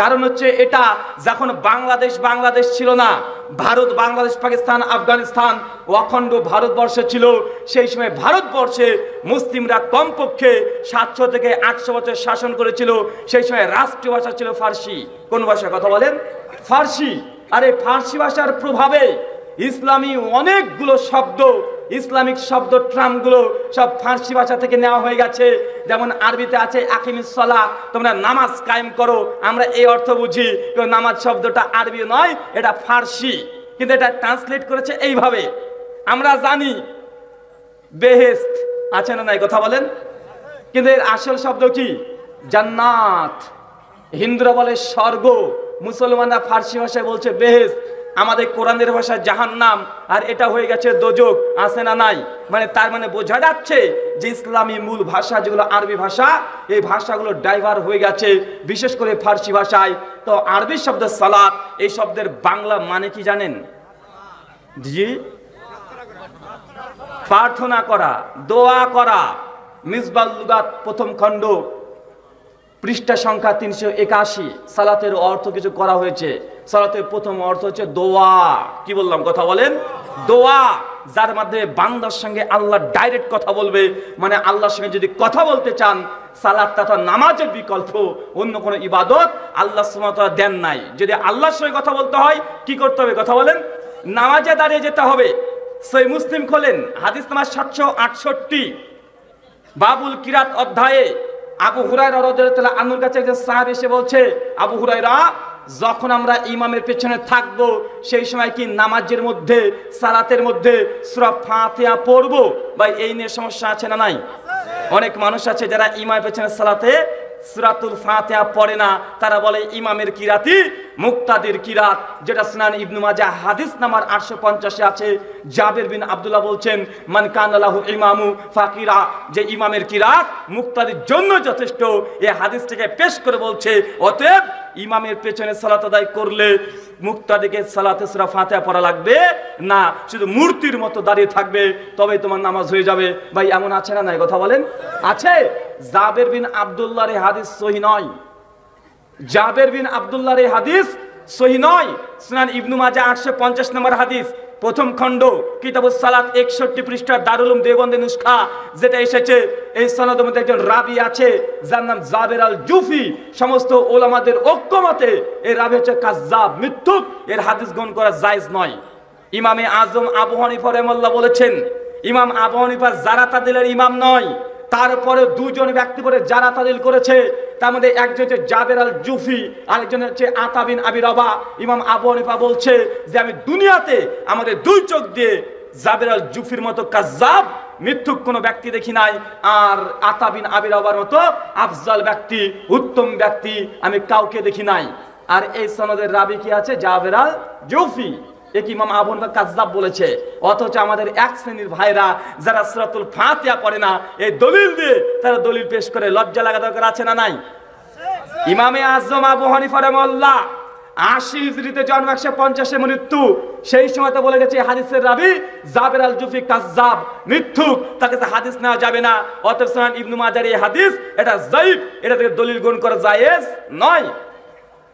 কারণ হচ্ছে এটা যখন বাংলাদেশ ছিল না, ভারত, বাংলাদেশ, পাকিস্তান, আফগানিস্তান অখণ্ড ভারতবর্ষ ছিল। সেই সময় ভারতবর্ষে মুসলিমরা কমপক্ষে 700 থেকে 800 বছর শাসন করেছিল। সেই সময় রাষ্ট্রীয় ভাষা ছিল ফার্সি। কোন ভাষা কথা বলেন? ফার্সি। আর এই ফার্সি ভাষার প্রভাবে ইসলামী অনেকগুলো শব্দ, ইসলামিক শব্দ ট্রামগুলো সব ফার্সি ভাষা থেকে নেওয়া হয়ে গেছে। যেমন আরবিতে আছে আকিমিস সালাহ, তোমরা নামাজ কায়েম করো, আমরা এই অর্থ বুঝি। নামাজ শব্দটা আরবি নয়, এটা ফার্সি, কিন্তু এটা ট্রান্সলেট করেছে এইভাবে। আমরা জানি বেহেশত আছে না নাই কথা বলেন, কিন্তু এর আসল শব্দ কি? জান্নাত। হিন্দুরা বলে স্বর্গ, মুসলমানরা ফার্সি ভাষায় বলছে বেহেশত। আমাদের কোরআনের ভাষা জাহান্নাম, আর এটা হয়ে গেছে দোজক। আছে না নাই? মানে তার মানে বোঝা যাচ্ছে যে ইসলামী মূল ভাষা যেগুলো আরবি ভাষা, এই ভাষাগুলো ডাইভার হয়ে গেছে, বিশেষ করে ফার্সি ভাষায়। তো আরবি শব্দ সালাত, এই শব্দের বাংলা মানে কি জানেন? জি, প্রার্থনা করা, দোয়া করা। মিসবাল লুগাত প্রথম খণ্ড, পৃষ্ঠা সংখ্যা 381। সালাতের অর্থ কিছু করা হয়েছে। সালাতের প্রথম অর্থ হচ্ছে দোয়া। কি বললাম কথা বলেন? দোয়া, যার মাধ্যমে বান্দার সঙ্গে আল্লাহ ডাইরেক্ট কথা বলবে। মানে আল্লাহর সঙ্গে যদি কথা বলতে চান, সালাত তথা নামাজের বিকল্প অন্য কোনো ইবাদত আল্লাহ সুবহানাহু ওয়া তাআলা দেন নাই। যদি আল্লাহর সঙ্গে কথা বলতে হয় কি করতে হবে কথা বলেন? নামাজে দাঁড়িয়ে যেতে হবে। সহিহ মুসলিম খোলেন, হাদিস নাম্বার 768, বাবুল কিরাত অধ্যায়ে আবু হুরায়রা রাদিয়াল্লাহু তাআলা আনহুর কাছে একজন সাহাবী এসে বলছে, আবু হুরায়রা, যখন আমরা ইমামের পেছনে থাকব সেই সময় কি নামাজের মধ্যে, সালাতের মধ্যে সূরা ফাতিহা পড়ব? ভাই এই নিয়ে সমস্যা আছে না নাই? অনেক মানুষ আছে যারা ইমামের পেছনে সালাতে সূরাতুল ফাতিহা পড়ে না। তারা বলে ইমামের কিরাতি মুক্তাদির কিরাত, যেটা সুনান ইবনে মাজাহ হাদিস নাম্বার 850 আছে। জাবের বিন আব্দুল্লাহ বলছেন, মান কানা লাহু ইমামু ফাকিরা, যে ইমামের কিরাত মুক্তাদির জন্য যথেষ্ট। এই হাদিসটাকে পেশ করে বলছে, অতএব ইমামের পেছনে সালাত আদায় করলে মুক্তাদিকে সালাতে সূরা ফাতিহা পড়া লাগবে না, শুধু মূর্তির মতো দাঁড়িয়ে থাকবে, তবে তোমার নামাজ হয়ে যাবে। ভাই এমন আছে না নাই কথা বলেন? আছে। জাবের বিন আব্দুল্লাহর এই হাদিস সহিহ নয়। জাবের বিন আব্দুল্লাহর এই হাদিস সহিহ নয়। সুনান ইবনে মাজাহ 850 নম্বর হাদিস, প্রথম খণ্ড, কিতাবুস সালাত 61 পৃষ্ঠা, দারুল উলুম দেওবন্দি নুসখা যেটা এসেছে। এই সনদের মধ্যে একজন রাবি আছে যার নাম জাবের আল জুফি। সমস্ত ওলামাদের ঐক্যমতে এই রাবি হচ্ছে কাজ্জাব, মিথ্যুক। এর হাদিস গ্রহণ করা জায়েজ নয়। ইমামে আজম আবু হানিফা রাহিমাহুল্লাহ বলেছেন, ইমাম আবু হানিফা যারা তাদিলের ইমাম নয়, তারপরে দুজন ব্যক্তি করে যারা তাদিল করেছে। তার মধ্যে একজন হচ্ছে জাবের আল জুফি, আরেকজন হচ্ছে আতা বিন আবি রবা। ইমাম আবু হানিফা বলছে যে আমি দুনিয়াতে আমাদের দুই চোখ দিয়ে জাবের আল জুফির মতো কাজ্জাব, মিথ্যুক কোনো ব্যক্তি দেখি নাই, আর আতা বিন আবি রবার মতো আফজাল ব্যক্তি, উত্তম ব্যক্তি আমি কাউকে দেখি নাই। আর এই সনদের রাবি কি আছে? জাবের আল জুফি। এক ইমাম আবু হানিফা কাজ্জাব বলেছে। অথচ আমাদের এক শ্রেণীর ভাইরা যারা সূরাতুল ফাতিহা পড়ে না, এই দলিল দিয়ে তারা দলিল পেশ করে। লজ্জা লাগা দরকার আছে না নাই? ইমামে আজম আবু হানিফা রাহিমাহুল্লাহ 80 হিজরিতে জন্ম, 150 মৃত্যু। সেই সময় তো বলে গেছে হাদিসের রাবি জাবের আল জুফি কাজ্জাব, মিথ্যুক, তাকে হাদিস নেওয়া যাবে না। অতএব সুনান ইবনে মাজাহর এই হাদিস এটা যায়িফ, এটা থেকে দলিল গ্রহণ করা জায়েজ নয়।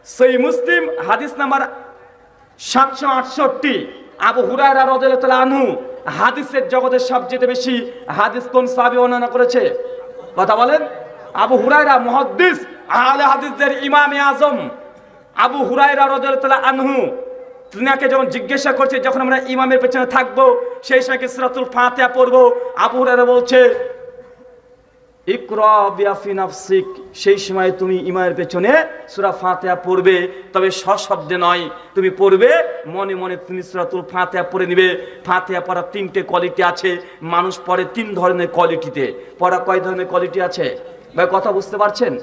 সহিহ মুসলিম হাদিস নাম্বার 768, আবু হুরায়রা রাদিয়াল্লাহু তাআলা আনহু। হাদিসের জগতের সবচেয়ে বেশি হাদিস কোন সাহাবী বর্ণনা করেছে কথা বলেন? আবু হুরায়রা, মুহাদ্দিস, আহলে হাদিসদের ইমামে আজম আবু হুরায়রা রাদিয়াল্লাহু তাআলা আনহু। তিনাকে যখন জিজ্ঞাসা করছে যখন আমরা ইমামের পেছনে থাকবো সেই সময় কি সূরাতুল ফাতিহা পড়বো? আবু হুরায়রা বলছে, ইকরা বিআফি নাফসিক, সেই সময় তুমি ইমামের পেছনে সূরা ফাতিহা পড়বে, তবে সশব্দে নয়, তুমি পড়বে মনে মনে। তুমি সূরাতুল ফাতিহা পড়ে নিবে। ফাতিহা পড়ার 3টে কোয়ালিটি আছে। মানুষ পড়ে 3 ধরনের কোয়ালিটিতে। পড়া কয় ধরনের কোয়ালিটি আছে? ভাই কথা বুঝতে পারছেন?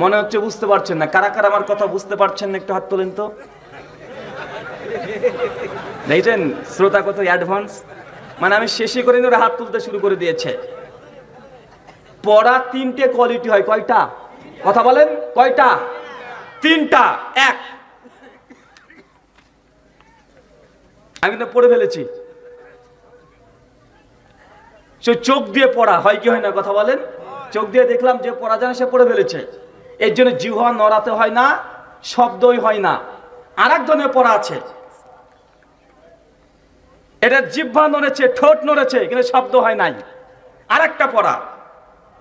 মনে হচ্ছে বুঝতে পারছেন না। কারা কারা আমার কথা বুঝতে পারছেন না একটু হাত তোলেন তো। দেখছেন শ্রোতা কত অ্যাডভান্স, মানে আমি শেষে করে ওরা হাত তুলতে শুরু করে দিয়েছে। পড়া 3টে কোয়ালিটি হয়। কয়টা কথা বলেন? কয়টা? 3টা। এক, আমি তো পড়ে ফেলেছি, সে চোখ দিয়ে পড়া হয় কি হয় না কথা বলেন? চোখ দিয়ে দেখলাম যে পড়া জানে সে পড়ে ফেলেছে। এর জন্য জিহ্বা নড়াতে হয় না, শব্দই হয় না। আর এক ধরনের পড়া আছে, এটা জিহ্বা নড়েছে, ঠোঁট নড়েছে, কিন্তু শব্দ হয় নাই। আর একটা পড়া,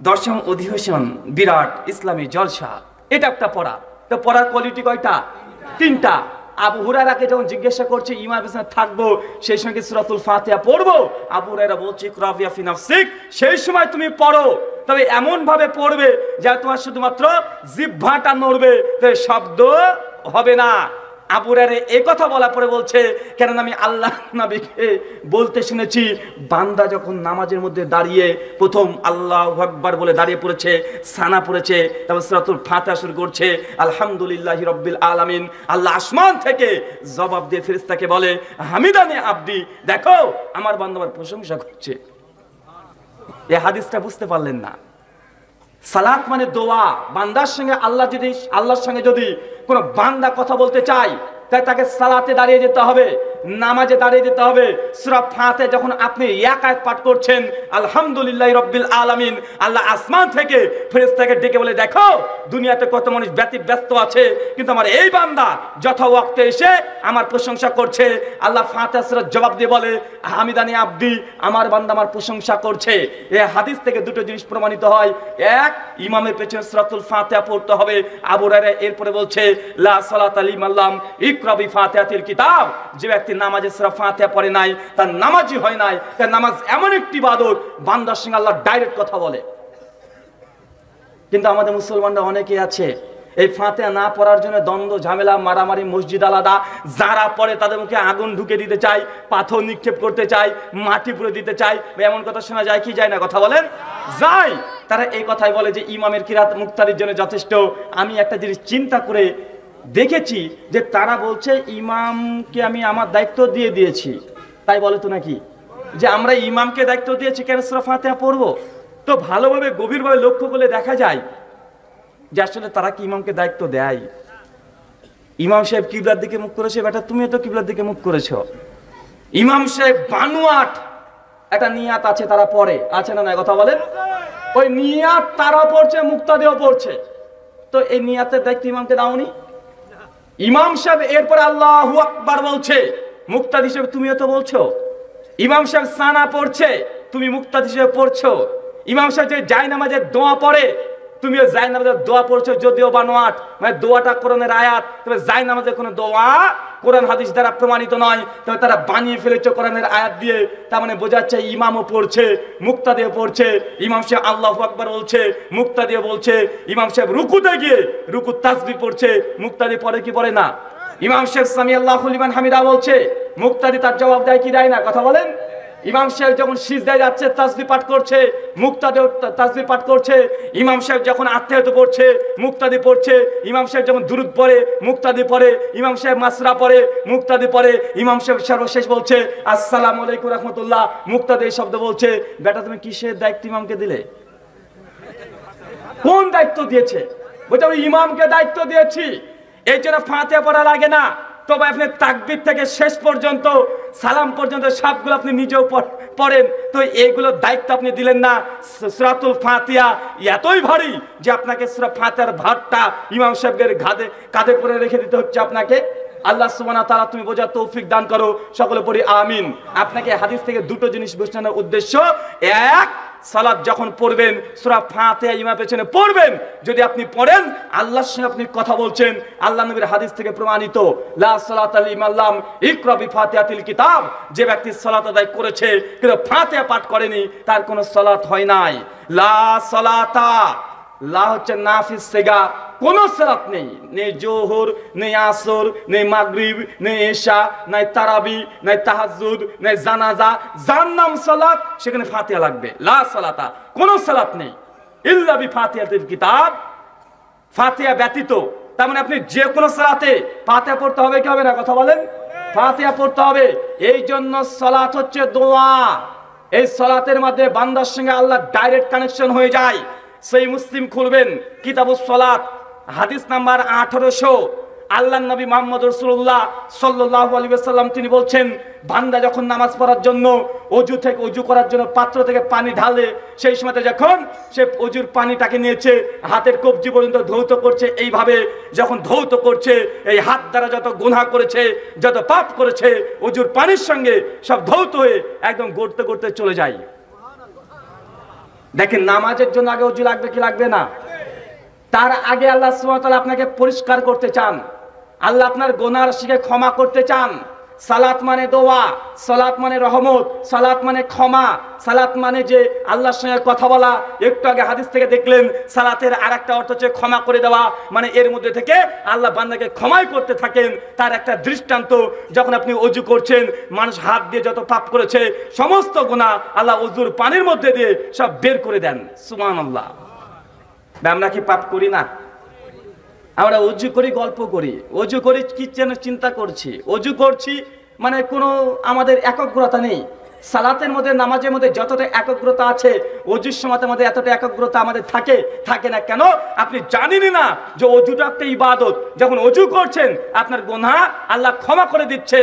দশম অধিবেশন বিরাট ইসলামী জলসা, এটা একটা পড়া। তো পড়ার কোয়ালিটি কয়টা? তিনটা। আবু হুরায়রাকে যখন জিজ্ঞাসা করছে ইমাম বিছানায় থাকবো, সেই সঙ্গে সূরাতুল ফাতিহা পড়বো, আবু হুরায়রা বলছে ইকরা ফি নাফসিক, সেই সময় তুমি পড়ো, তবে এমন ভাবে পড়বে যে তোমার শুধুমাত্র জিহ্বাটা নড়বে, শব্দ হবে না। আবু হুরায়রা এই কথা বলার পরে বলছে, কেননা আমি আল্লাহ নবীকে বলতে শুনেছি, বান্দা যখন নামাজের মধ্যে দাঁড়িয়ে প্রথম আল্লাহু আকবার বলে দাঁড়িয়ে পড়েছে, সানা পড়েছে, তারপর সূরাতুল ফাতিহা শুরু করছে আলহামদুলিল্লাহি রাব্বিল আলামিন, আল্লাহ আসমান থেকে জবাব দিয়ে ফেরেশতাকে বলে হামিদানি আব্দি, দেখো আমার বান্দা আমার প্রশংসা করছে। এই হাদিসটা বুঝতে পারলেন না? সালাত মানে দোয়া। বান্দার সঙ্গে আল্লাহর সঙ্গে যদি কোনো বান্দা কথা বলতে চায়, তাই তাকে সালাতে দাঁড়িয়ে যেতে হবে, নামাজে দাঁড়িয়ে যেতে হবে। সূরা ফাতিহা যখন আপনি এক আয়াত পাঠ করছেন আলহামদুলিল্লাহি রাব্বিল আলামিন, আল্লাহ আসমান থেকে ফেরেশতাকে ডেকে বলে দেখো দুনিয়াতে কত মানুষ ব্যস্ত আছে, কিন্তু আমার এই বান্দা যথা ওয়াক্তে এসে আমার প্রশংসা করছে। আল্লাহ ফাতিহা সূরার জবাব দিয়ে বলে হামিদানি আব্দি, আমার বান্দা আমার প্রশংসা করছে। এই হাদিস থেকে দুটো জিনিস প্রমাণিত হয়, এক, ইমামের পেছনে সূরাতুল ফাতিহা পড়তে হবে। আবু হুরায়রা এরপরে বলছে লা সালাতা লিমান লাম ইকরা বিফাতিহাতিল কিতাব, যে ব্যক্তি নামাজে সূরা ফাতিহা পড়ে নাই তার নামাজই হয় নাই। তার নামাজ এমন একটি ইবাদত, বান্দার সঙ্গে আল্লাহ ডাইরেক্ট কথা বলে। কিন্তু আমাদের মুসলমানরা অনেকে আছে এই ফাতিহা না পড়ার জন্য দ্বন্দ্ব, ঝামেলা, মারামারি, মসজিদ আলাদা, যারা পড়ে তাদের মুখে আগুন ঢুকে দিতে চায়, পাথর নিক্ষেপ করতে চায়, মাটি পুড়ে দিতে চায়। এমন কথা শোনা যায় কি যায় না? কথা বলেন, যায়। তারা এই কথাই বলে যে ইমামের কিরাত মুক্তারির জন্য যথেষ্ট। আমি একটা জিনিস চিন্তা করে দেখেছি যে তারা বলছে ইমামকে আমি আমার দায়িত্ব দিয়ে দিয়েছি, তাই বলে তো নাকি যে আমরা ইমামকে দায়িত্ব দিয়েছি, কেন সূরা ফাতিহা পড়বো? তো ভালোভাবে গভীরভাবে লক্ষ্য করলে দেখা যায় যে আসলে তারা কি ইমামকে দায়িত্ব দেয়? ইমাম সাহেব কিবলার দিকে মুখ করেছে, বেটা তুমিও তো কিবলার দিকে মুখ করেছো। ইমাম সাহেব বানুয়াট একটা নিয়াত আছে, তারা পড়ে, আছে না? নাই কথা বলেন। ওই নিয়াত তারা পড়ছে, মুক্তাদিও পড়ছে, তো এই নিয়াতের দায়িত্ব ইমামকে দাওনি? ইমাম সাহেব এরপরে আল্লাহু আকবার বলছে, মুক্তাদি হিসেবে তুমিও তো বলছো। ইমাম সাহেব সানা পড়ছে, তুমি মুক্তাদি হিসেবে পড়ছো। ইমাম সাহেব যে জায়নামাজের দোয়া পড়ে, তুমিও জায়নামাজের দোয়া পড়ছো, যদিও বানোয়াট, মানে দোয়াটা কোরআনের আয়াত, তবে জায়নামাজের কোনো দোয়া কোরআন হাদিস দ্বারা প্রমাণিত নয়, তবে তারা বানিয়ে ফেলেছে কোরআনের আয়াত দিয়ে। তার মানে বোঝাচ্ছে ইমামও পড়ছে, মুক্তাদিও পড়ছে। ইমাম সাহেব আল্লাহু আকবার বলছে, মুক্তাদিও বলছে। ইমাম সাহেব রুকুতে গিয়ে রুকু তাসবিহ পড়ছে, মুক্তাদি পড়ে কি পড়ে না? ইমাম সাহেব সামি আল্লাহু লিমান হামিদা বলছে, মুক্তাদি তার জবাব দেয় কি দেয় না? কথা বলেন। ইমাম সাহেব যখন সিজদায় যাচ্ছে তাসবিহ পাঠ করছে, মুক্তাদিও তাসবিহ পাঠ করছে। ইমাম সাহেব যখন আত্তাহিয়াত পড়ছে, মুক্তাদি পড়ছে। ইমাম সাহেব যখন দুরূদ পড়ে, মুক্তাদি পড়ে। ইমাম সাহেব মাসরা পড়ে, মুক্তাদি পড়ে। ইমাম সাহেব সর্বশেষ বলছে আসসালামু আলাইকুম রাহমাতুল্লাহ, মুক্তাদি এই শব্দ বলছে। বেটা তুমি কিসের দায়িত্ব ইমামকে দিলে? কোন দায়িত্ব দিয়েছে? বলছে আমি ইমামকে দায়িত্ব দিয়েছি, এই জন্য ফাতিহা পড়া লাগে না। তবে আপনি তাকবীর থেকে শেষ পর্যন্ত, সালাম পর্যন্ত সবগুলো আপনি নিজেও পড়েন, তো এইগুলোর দায়িত্ব আপনি দিলেন না। সূরাতুল ফাতিহা এতই ভারী যে আপনাকে সূরা ফাতিহার ভারটা ইমাম সাহেবের কাঁধের উপরে রেখে দিতে হচ্ছে আপনাকে। আল্লাহ সুবহানাহু ওয়া তাআলা তুমি বোঝার তৌফিক দান করো, সকলে পড়ি আমিন। আপনাকে হাদিস থেকে দুটো জিনিস বোঝানোর উদ্দেশ্য, এক, সালাত যখন পড়বেন সূরা ফাতিহা ইমামের পেছনে পড়বেন, যদি আপনি পড়েন আল্লাহর সঙ্গে আপনি কথা বলছেন। আল্লাহ নবীর হাদিস থেকে প্রমাণিত লা সালাতা লিমান লাম ইকরা বিফাতিহাতিল কিতাব, যে ব্যক্তি সালাত আদায় করেছে কিন্তু ফাতিহা পাঠ করেনি তার কোনো সালাত হয় নাই। লা সালাতা, লা হচ্ছে নাফিস সিগা, কোন সালাত নেই, নেই জোহর, নেই আসর, নেই মাগরিব, নেই ইশা, নাই তারাবি, নাই তাহাজ্জুদ, নাই জানাজা, যার নাম সালাত সেখানে ফাতিহা লাগবে। লা সালাতা, কোন সালাত নেই ইল্লা বিফাতিহাতিল কিতাব, ফাতিহা ব্যতীত। তার মানে আপনি যে কোনো সালাতে ফাতিহা পড়তে হবে কি হবে না? কথা বলেন। ফাতিহা পড়তে হবে। এই জন্য সালাত হচ্ছে দোয়া। এই সালাতের মধ্যে বান্দার সঙ্গে আল্লাহ ডাইরেক্ট কানেকশন হয়ে যায়। সেই মুসলিম খুলবেন, কিতাবুস সালাত, হাদিস নাম্বার আল্লাহর নবী মুহাম্মদ রাসূলুল্লাহ সাল্লাল্লাহু আলাইহি ওয়াসাল্লাম তিনি বলছেন, বান্দা যখন নামাজ পড়ার জন্য অজু করার জন্য পাত্র থেকে পানি ঢালে, সেই সময়তে যখন সে অজুর পানিটাকে নিয়েছে হাতের কবজি পর্যন্ত ধৌত করছে, এইভাবে যখন ধৌত করছে এই হাত দ্বারা যত গুনাহ করেছে, যত পাপ করেছে, অজুর পানির সঙ্গে সব ধৌত হয়ে একদম গড়তে গড়তে চলে যায়। দেখেন, নামাজের জন্য আগে অজু লাগবে কি লাগবে না? তার আগে আল্লাহ সুবহানাহু ওয়া তাআলা আপনাকে পরিষ্কার করতে চান, আল্লাহ আপনার গুনাহ রাশিকে ক্ষমা করতে চান। সালাত মানে দোয়া, সালাত মানে রহমত, সালাত মানে ক্ষমা, সালাত মানে যে আল্লাহর সঙ্গে কথা বলা। একটু আগে হাদিস থেকে দেখলেন সালাতের আরেকটা অর্থ হচ্ছে ক্ষমা করে দেওয়া, মানে এর মধ্যে থেকে আল্লাহ বান্দাকে ক্ষমাই করতে থাকেন। তার একটা দৃষ্টান্ত, যখন আপনি অজু করছেন, মানুষ হাত দিয়ে যত পাপ করেছে সমস্ত গুনাহ আল্লাহ অজুর পানির মধ্যে দিয়ে সব বের করে দেন। সুবহানাল্লাহ। আমরা কি পাপ করি না? আমরা অজু করি, গল্প করি, অজু করি কি যেন চিন্তা করছি, অজু করছি মানে কোনো আমাদের একগ্রতা নেই। সালাতের মধ্যে, নামাজের মধ্যে যতটা একগ্রতা আছে, অজুর সময়তের মধ্যে এতটা একগ্রতা আমাদের থাকে না। কেন? আপনি জানেনই না যে অজুটা একটা ইবাদত। যখন অজু করছেন আপনার গুনাহ আল্লাহ ক্ষমা করে দিচ্ছে।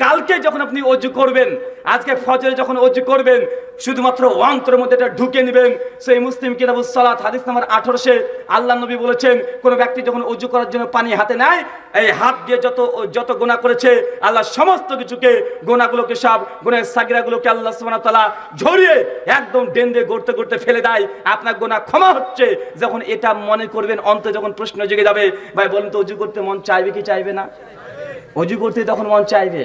কালকে যখন আপনি অজু করবেন, আজকে ফজরে যখন অজু করবেন, শুধুমাত্র অন্তরের মধ্যে এটা ঢুকে নেবেন। সেই মুসলিম কিতাবুস সালাত হাদিস নাম্বার 18 আল্লাহ নবী বলেছেন, কোন ব্যক্তি যখন অজু করার জন্য পানি হাতে নেয়, এই হাত দিয়ে যত গুনাহ করেছে আল্লাহ সমস্ত কিছুকে, গুনাহগুলোকে, সব গুনাহের সাগিরাগুলোকে আল্লাহ সুবহানাহু ওয়া তাআলা ঝরিয়ে একদম ডেন্ডে গড়তে গড়তে ফেলে দেয়। আপনার গুনাহ ক্ষমা হচ্ছে। যখন এটা মনে করবেন, অন্তরে যখন প্রশ্ন জেগে যাবে, ভাই বলেন তো অজু করতে মন চাইবে কি চাইবে না? অজু করতে তখন মন চাইবে,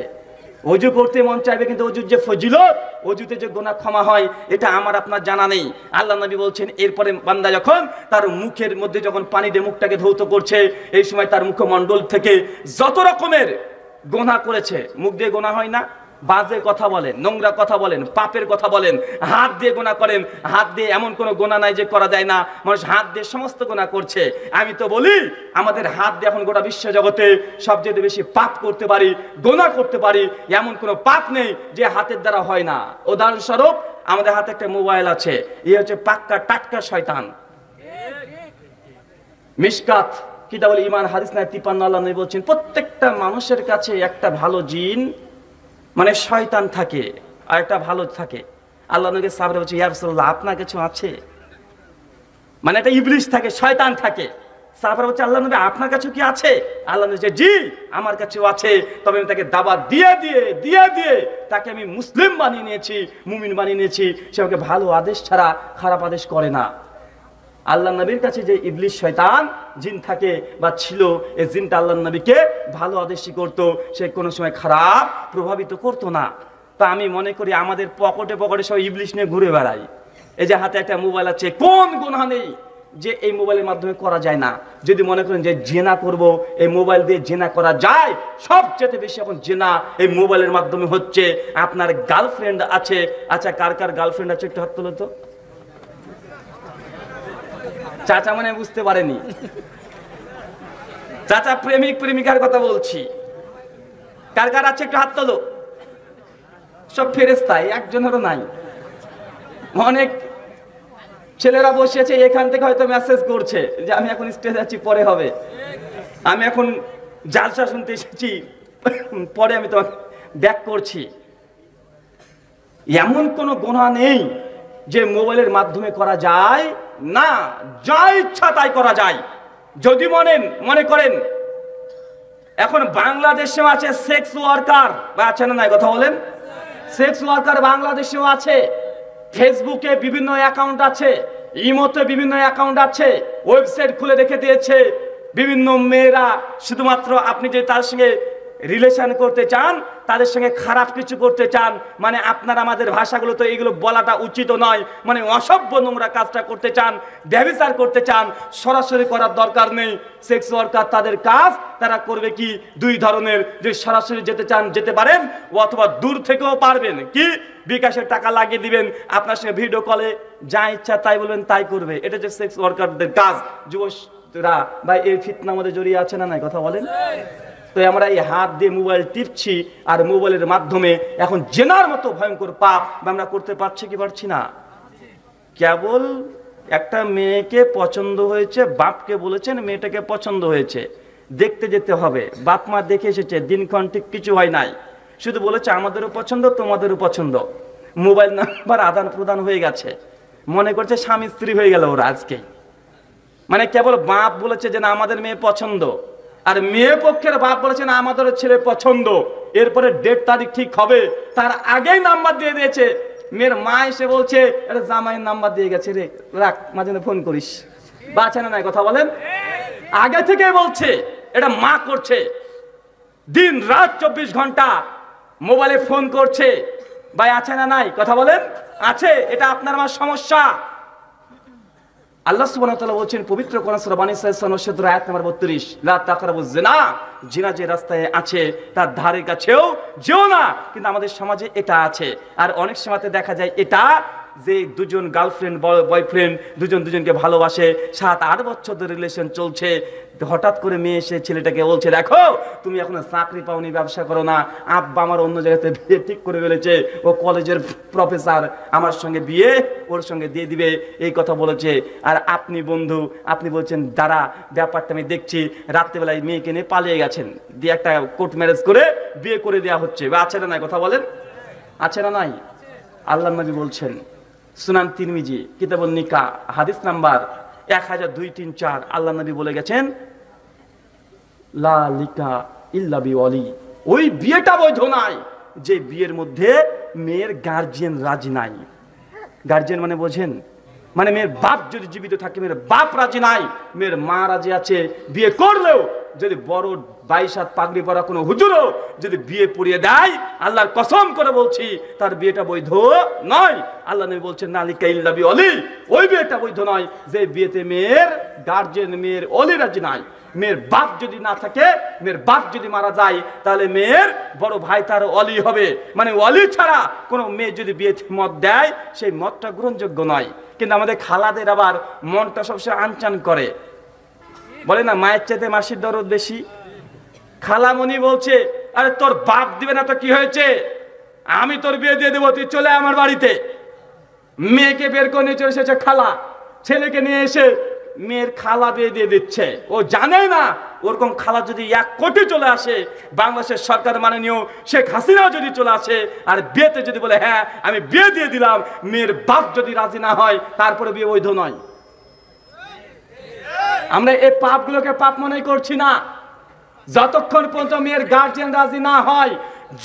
অজু করতে মন চাইবে, কিন্তু অজুর যে ফজিলত, অজুতে যে গুনাহ ক্ষমা হয়, এটা আমার আপনার জানা নেই। আল্লাহ নবী বলছেন, এরপরে বান্দা যখন তার মুখের মধ্যে যখন পানি দিয়ে মুখটাকে ধৌত করছে, এই সময় তার মুখমণ্ডল থেকে যত রকমের গুনাহ করেছে, মুখ দিয়ে গুনাহ হয় না, বাজে কথা বলেন, নোংরা কথা বলেন, পাপের কথা বলেন, হাত দিয়ে গুনাহ করেন। হাত দিয়ে এমন কোনো গুনাহ নাই যে করা যায় না, মানুষ হাত দিয়ে সমস্ত গুনাহ করছে। আমি তো বলি, আমাদের হাত দিয়ে এখন গোটা বিশ্ব জগতে সবচেয়ে বেশি পাপ করতে পারি, গুনাহ করতে পারি, এমন কোনো পাপ নেই যে হাতের দ্বারা হয় না। উদাহরণস্বরূপ, আমাদের হাতে একটা মোবাইল আছে, এই হচ্ছে পাক্কা টাটকা শয়তান। মিশকাত কিতাবুল ঈমান হাদিস নাম্বার 53 আল্লাহ নবী বলছেন, প্রত্যেকটা মানুষের কাছে একটা ভালো জিন মানে শয়তান থাকে, আর একটা ভালো থাকে। আল্লাহ নবী সাহাবারা বলছে, ইয়া রাসূলুল্লাহ, আপনার কাছে আছে? মানে একটা ইবলিস থাকে, শয়তান থাকে। সাহাবারা বলছে, আল্লাহ নবী আপনার কাছে কি আছে? আল্লাহ নবী বলছে, জি আমার কাছেও আছে, তবে আমি তাকে দাওয়াত দিয়ে দিয়ে তাকে আমি মুসলিম বানিয়ে নিয়েছি, মুমিন বানিয়ে নিয়েছি। সে আমাকে ভালো আদেশ ছাড়া খারাপ আদেশ করে না। আল্লাহ নবীর কাছে যে ইবলিস শয়তান জিন থাকে বা ছিল, এই জিনটা আল্লাহ নবীকে ভালো আদেশই করতো, সে কোনো সময় খারাপ প্রভাবিত করতো না। তা আমি মনে করি আমাদের পকেটে পকেটে সব ইবলিস নিয়ে ঘুরে বেড়াই। এই যে হাতে একটা মোবাইল আছে, কোন গুনাহ নেই যে এই মোবাইলের মাধ্যমে করা যায় না। যদি মনে করেন যে জেনা করব, এই মোবাইল দিয়ে জেনা করা যায়, সবচেয়ে বেশি এখন জেনা এই মোবাইলের মাধ্যমে হচ্ছে। আপনার গার্লফ্রেন্ড আছে, আচ্ছা কার কার গার্লফ্রেন্ড আছে একটু হাত তোলো তো। চাচা মানে বুঝতে পারেনি, চাচা প্রেমিক প্রেমিকার কথা বলছি। কার কার আছে একটু হাত তোলো। সব ফেরেশতাই, একজনেরও নাই। অনেক ছেলেরা বসে আছে, এখান থেকে হয়তো মেসেজ করছে যে আমি এখন স্টেজে আছি, পরে হবে, আমি এখন জালসা শুনতে এসেছি, পরে আমি তোমাকে ব্যাক করছি। এমন কোনো গুনাহ নেই যে মোবাইলের মাধ্যমে করা যায় না, যা ইচ্ছা তাই করা যায়। যদি মনে করেন এখন বাংলাদেশেও আছে সেক্স ওয়ার্কার, বা আছে না নাই কথা বলেন? সেক্স ওয়ার্কার বাংলাদেশেও আছে। ফেসবুকে বিভিন্ন অ্যাকাউন্ট আছে, ইমোতে বিভিন্ন অ্যাকাউন্ট আছে, ওয়েবসাইট খুলে রেখে দিয়েছে। বিভিন্ন মেয়েরা শুধুমাত্র আপনি যে তার সঙ্গে রিলেশন করতে চান, তাদের সঙ্গে খারাপ কিছু করতে চান, মানে আপনার আমাদের ভাষাগুলো তো এগুলো বলাটা উচিত নয়, মানে অসভ্য নোংরা কাজটা করতে চান, ব্যভিচার করতে চান, সরাসরি করার দরকার নেই। সেক্স ওয়ার্কার তাদের কাজ, তারা করবে কি দুই ধরনের, যে সরাসরি যেতে চান যেতে পারেন, অথবা দূর থেকেও পারবেন। কি বিকাশের টাকা লাগিয়ে দিবেন, আপনার সঙ্গে ভিডিও কলে যা ইচ্ছা তাই বলবেন তাই করবে। এটা যে সেক্স ওয়ার্কারদের কাজ। যুবকরা ভাই এই ফিতনার মধ্যে জড়িয়ে আছে না নাই কথা বলেন? তো আমরা এই হাত দিয়ে মোবাইল টিপছি, আর মোবাইলের মাধ্যমে এখন জেনার মতো ভয়ঙ্কর পাপ আমরা করতে পারছি কি পারছি না? কেবল একটা মেয়েকে পছন্দ হয়েছে, বাপকে বলেছেন মেয়েটাকে পছন্দ হয়েছে, দেখতে যেতে হবে। বাপ মা দেখে এসেছে, দিনক্ষণ ঠিক কিছু হয় নাই, শুধু বলেছে আমাদেরও পছন্দ তোমাদেরও পছন্দ। মোবাইল নাম্বার আদান প্রদান হয়ে গেছে, মনে করছে স্বামী স্ত্রী হয়ে গেল ওরা আজকেই। মানে কেবল বাপ বলেছে যে না আমাদের মেয়ে পছন্দ, আর মেয়ে পক্ষের বাপ বলেছে না আমাদের ছেলে পছন্দ। এরপরে ডেট তারিখ ঠিক হবে, তার আগেই নাম্বার দিয়ে দিয়েছে। মেয়ের মা এসে বলছে এটা জামাইয়ের নাম্বার দিয়ে গেছে রে, রাখ, মাঝে মাঝে ফোন করিস। বাঁচে না নাই কথা বলেন? আগে থেকে বলছে, এটা মা করছে, দিন রাত 24 ঘন্টা মোবাইলে ফোন করছে। ভাই আছে না নাই কথা বলেন? আছে। এটা আপনার আমার সমস্যা। আল্লাহ সুবহানাহু ওয়া তাআলা বলেন পবিত্র কোরআন সূরা বানী ইসরাঈল ৭ আয়াত নম্বর ৩২, লা তাকরাবুজ জিনা, জিনা যে রাস্তায় আছে তার ধারে কাছেও যেও না। কিন্তু আমাদের সমাজে এটা আছে। আর অনেক সময়তে দেখা যায় এটা যে দুজন গার্লফ্রেন্ড বয়ফ্রেন্ড দুজনকে ভালোবাসে, 7-8 বছর ধরে রিলেশন চলছে, হঠাৎ করে মেয়ে এসে ছেলেটাকে বলছে দেখো তুমি এখনো চাকরি পাওনি, ব্যবসা করো না, আব্বা আমার অন্য জায়গাতে বিয়ে ঠিক করে ফেলেছে, ও কলেজের প্রফেসর, আমার সঙ্গে বিয়ে ওর সঙ্গে দিয়ে দিবে, এই কথা বলেছে। আর আপনি বন্ধু আপনি বলছেন দাঁড়া ব্যাপারটা আমি দেখছি, রাত্রেবেলায় মেয়েকে নিয়ে পালিয়ে গেছেন, দিয়ে একটা কোর্ট ম্যারেজ করে বিয়ে করে দেওয়া হচ্ছে। আছে না নাই কথা বলেন? আছে না নাই? আল্লাহর নবী বলছেন সুনান তিরমিজি কিতাবুন নিকাহ হাদিস নাম্বার 1234, আল্লাহ নবী বলে গেছেন লা লিকা ইল্লা বিওয়ালি, ওই বিয়েটা বৈধ নাই যে বিয়ের মধ্যে মেয়ের গার্জিয়ান রাজি নাই। গার্জিয়ান মানে বোঝেন? মানে মেয়ের বাপ যদি জীবিত থাকে, মেয়ের বাপ রাজি নাই, মেয়ের মা রাজি আছে, বিয়ে করলেও যদি বড় 22 হাত পাগড়ি পরা কোনো হুজুরও যদি বিয়ে পড়িয়ে দেয়, আল্লাহর কসম করে বলছি তার বিয়েটা বৈধ নয়। আল্লাহ নবী বলছেন নালিকা ইল্লা বিওয়ালি, ওই বিয়েটা বৈধ নয় যে বিয়েতে মেয়ের গার্জিয়ান মেয়ের ওলি রাজি নাই। মেয়ের বাপ যদি না থাকে, মেয়ের বাপ যদি মারা যায়, তাহলে মেয়ের বড় ভাই তার ওলি হবে। মানে ওলি ছাড়া কোনো মেয়ে যদি বিয়েতে মত দেয়, সেই মতটা গ্রহণযোগ্য নয়। কিন্তু আমাদের খালাদের আবার মনটা সবসময় আনচান করে, বলে না মায়ের চাইতে মাসির দরদ বেশি। খালামণি বলছে আরে তোর বাপ দিবে না তো কি হয়েছে, আমি তোর বিয়ে দিয়ে দেবো, তুই চলে আমার বাড়িতে। মেয়েকে বের করে নিয়ে চলে এসেছে খালা, ছেলেকে নিয়ে এসে মেয়ের খালা বিয়ে দিয়ে দিচ্ছে। ও জানে না ওরকম খালা যদি 1 কোটি চলে আসে, বাংলাদেশের সরকার মাননীয় শেখ হাসিনাও যদি চলে আসে, আর বিয়েতে যদি বলে হ্যাঁ আমি বিয়ে দিয়ে দিলাম, মেয়ের বাপ যদি রাজি না হয়, তারপরে বিয়ে বৈধ নয়। আমরা এই পাপগুলোকে পাপ মনে করছি না। যতক্ষণ পর্যন্ত মেয়ের গার্জিয়ান রাজি না হয়,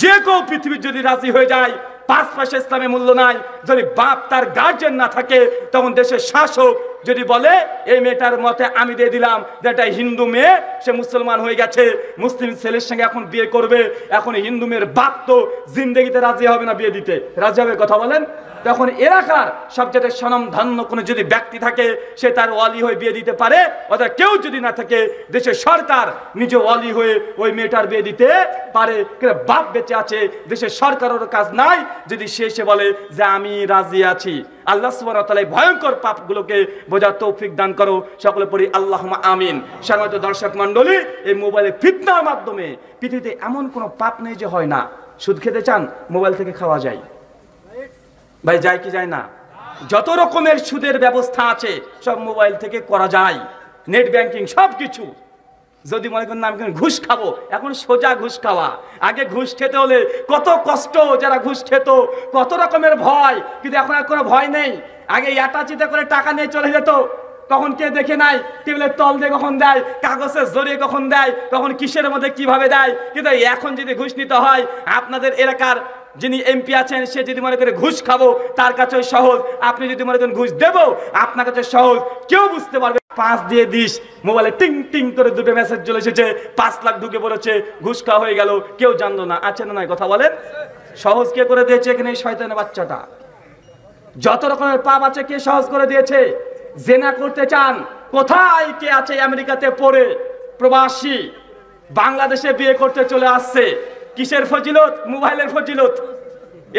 যে কেউ পৃথিবীর যদি রাজি হয়ে যায়, 5 পয়সা ইসলামে মূল্য নাই। যদি বাপ তার গার্জিয়ান না থাকে, তখন দেশের শাসক যদি বলে এই মেয়েটার মতে আমি দিয়ে দিলাম, যেটা হিন্দু মেয়ে সে মুসলমান হয়ে গেছে, মুসলিম ছেলের সঙ্গে এখন বিয়ে করবে, এখন হিন্দু মেয়ের বাপ তো জিন্দেগিতে রাজি হবে না বিয়ে দিতে, রাজি হবে কথা বলেন? তখন এলাকার সবচেয়ে স্বনামধন্য কোনো যদি ব্যক্তি থাকে, সে তার ওয়ালি হয়ে বিয়ে দিতে পারে। অর্থাৎ কেউ যদি না থাকে, দেশের সরকার নিজে ওয়ালি হয়ে ওই মেয়েটার বিয়ে দিতে পারে। কিন্তু বাপ বেঁচে আছে, দেশের সরকারেরও কাজ নাই, যদি সে এসে বলে যে আমি রাজি আছি। আল্লাহ সুবহানাহু ওয়া তাআলা ভয়ঙ্কর পাপগুলোকে বোঝার তৌফিক দান করো, সকলে পড়ি আল্লাহুম্মা আমিন। সম্মানিত দর্শক মণ্ডলী, এই মোবাইলে ফিতনার মাধ্যমে পৃথিবীতে এমন কোনো পাপ নেই যে হয় না। সুদ খেতে চান, মোবাইল থেকে খাওয়া যায় ভাই, যায় কি যায় না? যত রকমের সুদের ব্যবস্থা আছে সব মোবাইল থেকে করা যায়, নেট ব্যাংকিং সব কিছু। যদি মনে করেন আমি ঘুষ খাবো, এখন সোজা ঘুষ খাওয়া। আগে ঘুষ খেতে হলে কত কষ্ট, যারা ঘুষ খেত কত রকমের ভয়, কিন্তু এখন আর কোনো ভয় নেই। আগে ইয়াটাচিতে করে টাকা নিয়ে চলে যেত, কখন কে দেখে নাই, টেবিলের তল দিয়ে কখন দেয়, কাগজের জড়িয়ে কখন দেয়, কখন কিসের মধ্যে কিভাবে দেয়। কিন্তু এখন যদি ঘুষ নিতে হয়, আপনাদের এলাকার যিনি এমপি আছেন, সে যদি মনে করে ঘুষ খাবো, তার কাছে সহজ। আপনি যদি মনে করেন ঘুষ দেবো, আপনার কাছে সহজ। কেউ বুঝতে পারবে 5 দিয়ে দিস, মোবাইলে টিং টিং করে 2টো মেসেজ চলে এসেছে, 5 লাখ ঢুকে পড়েছে, ঘুষ খাওয়া হয়ে গেল, কেউ জানলো না। আছে না নাই কথা বলেন? সহজ কে করে দিয়েছে? এখানে এই শয়তানের বাচ্চাটা। যত রকমের পাপ আছে কে সহজ করে দিয়েছে? জেনা করতে চান, কোথায় কে আছে? আমেরিকাতে পড়ে প্রবাসী বাংলাদেশে বিয়ে করতে চলে আসছে। কিসের ফজিলত? মোবাইলের ফজিলত।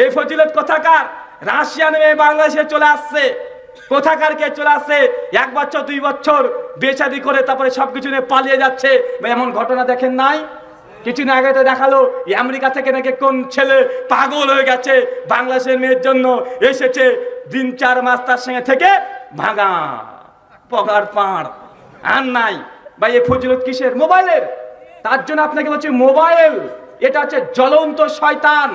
এই ফজিলত কোথাকার? রাশিয়ান মেয়ে বাংলাদেশে চলে আসছে, কোথাকার কে চলে আসছে? 1 বছর 2 বছর বেচারি করে তারপরে সবকিছু নিয়ে পালিয়ে যাচ্ছে। এমন ঘটনা দেখেন নাই? কিছুদিন আগে তো দেখালো আমেরিকা থেকে নাকি কোন ছেলে পাগল হয়ে গেছে বাংলাদেশের মেয়ের জন্য, এসেছে 3-4 মাস তার সঙ্গে থেকে ভাঙা পগার পাড় আর নাই। ভাই এই ফজিলত কিসের? মোবাইলের। তার জন্য আপনাকে বলছি মোবাইল এটা হচ্ছে জ্বলন্ত শয়তান,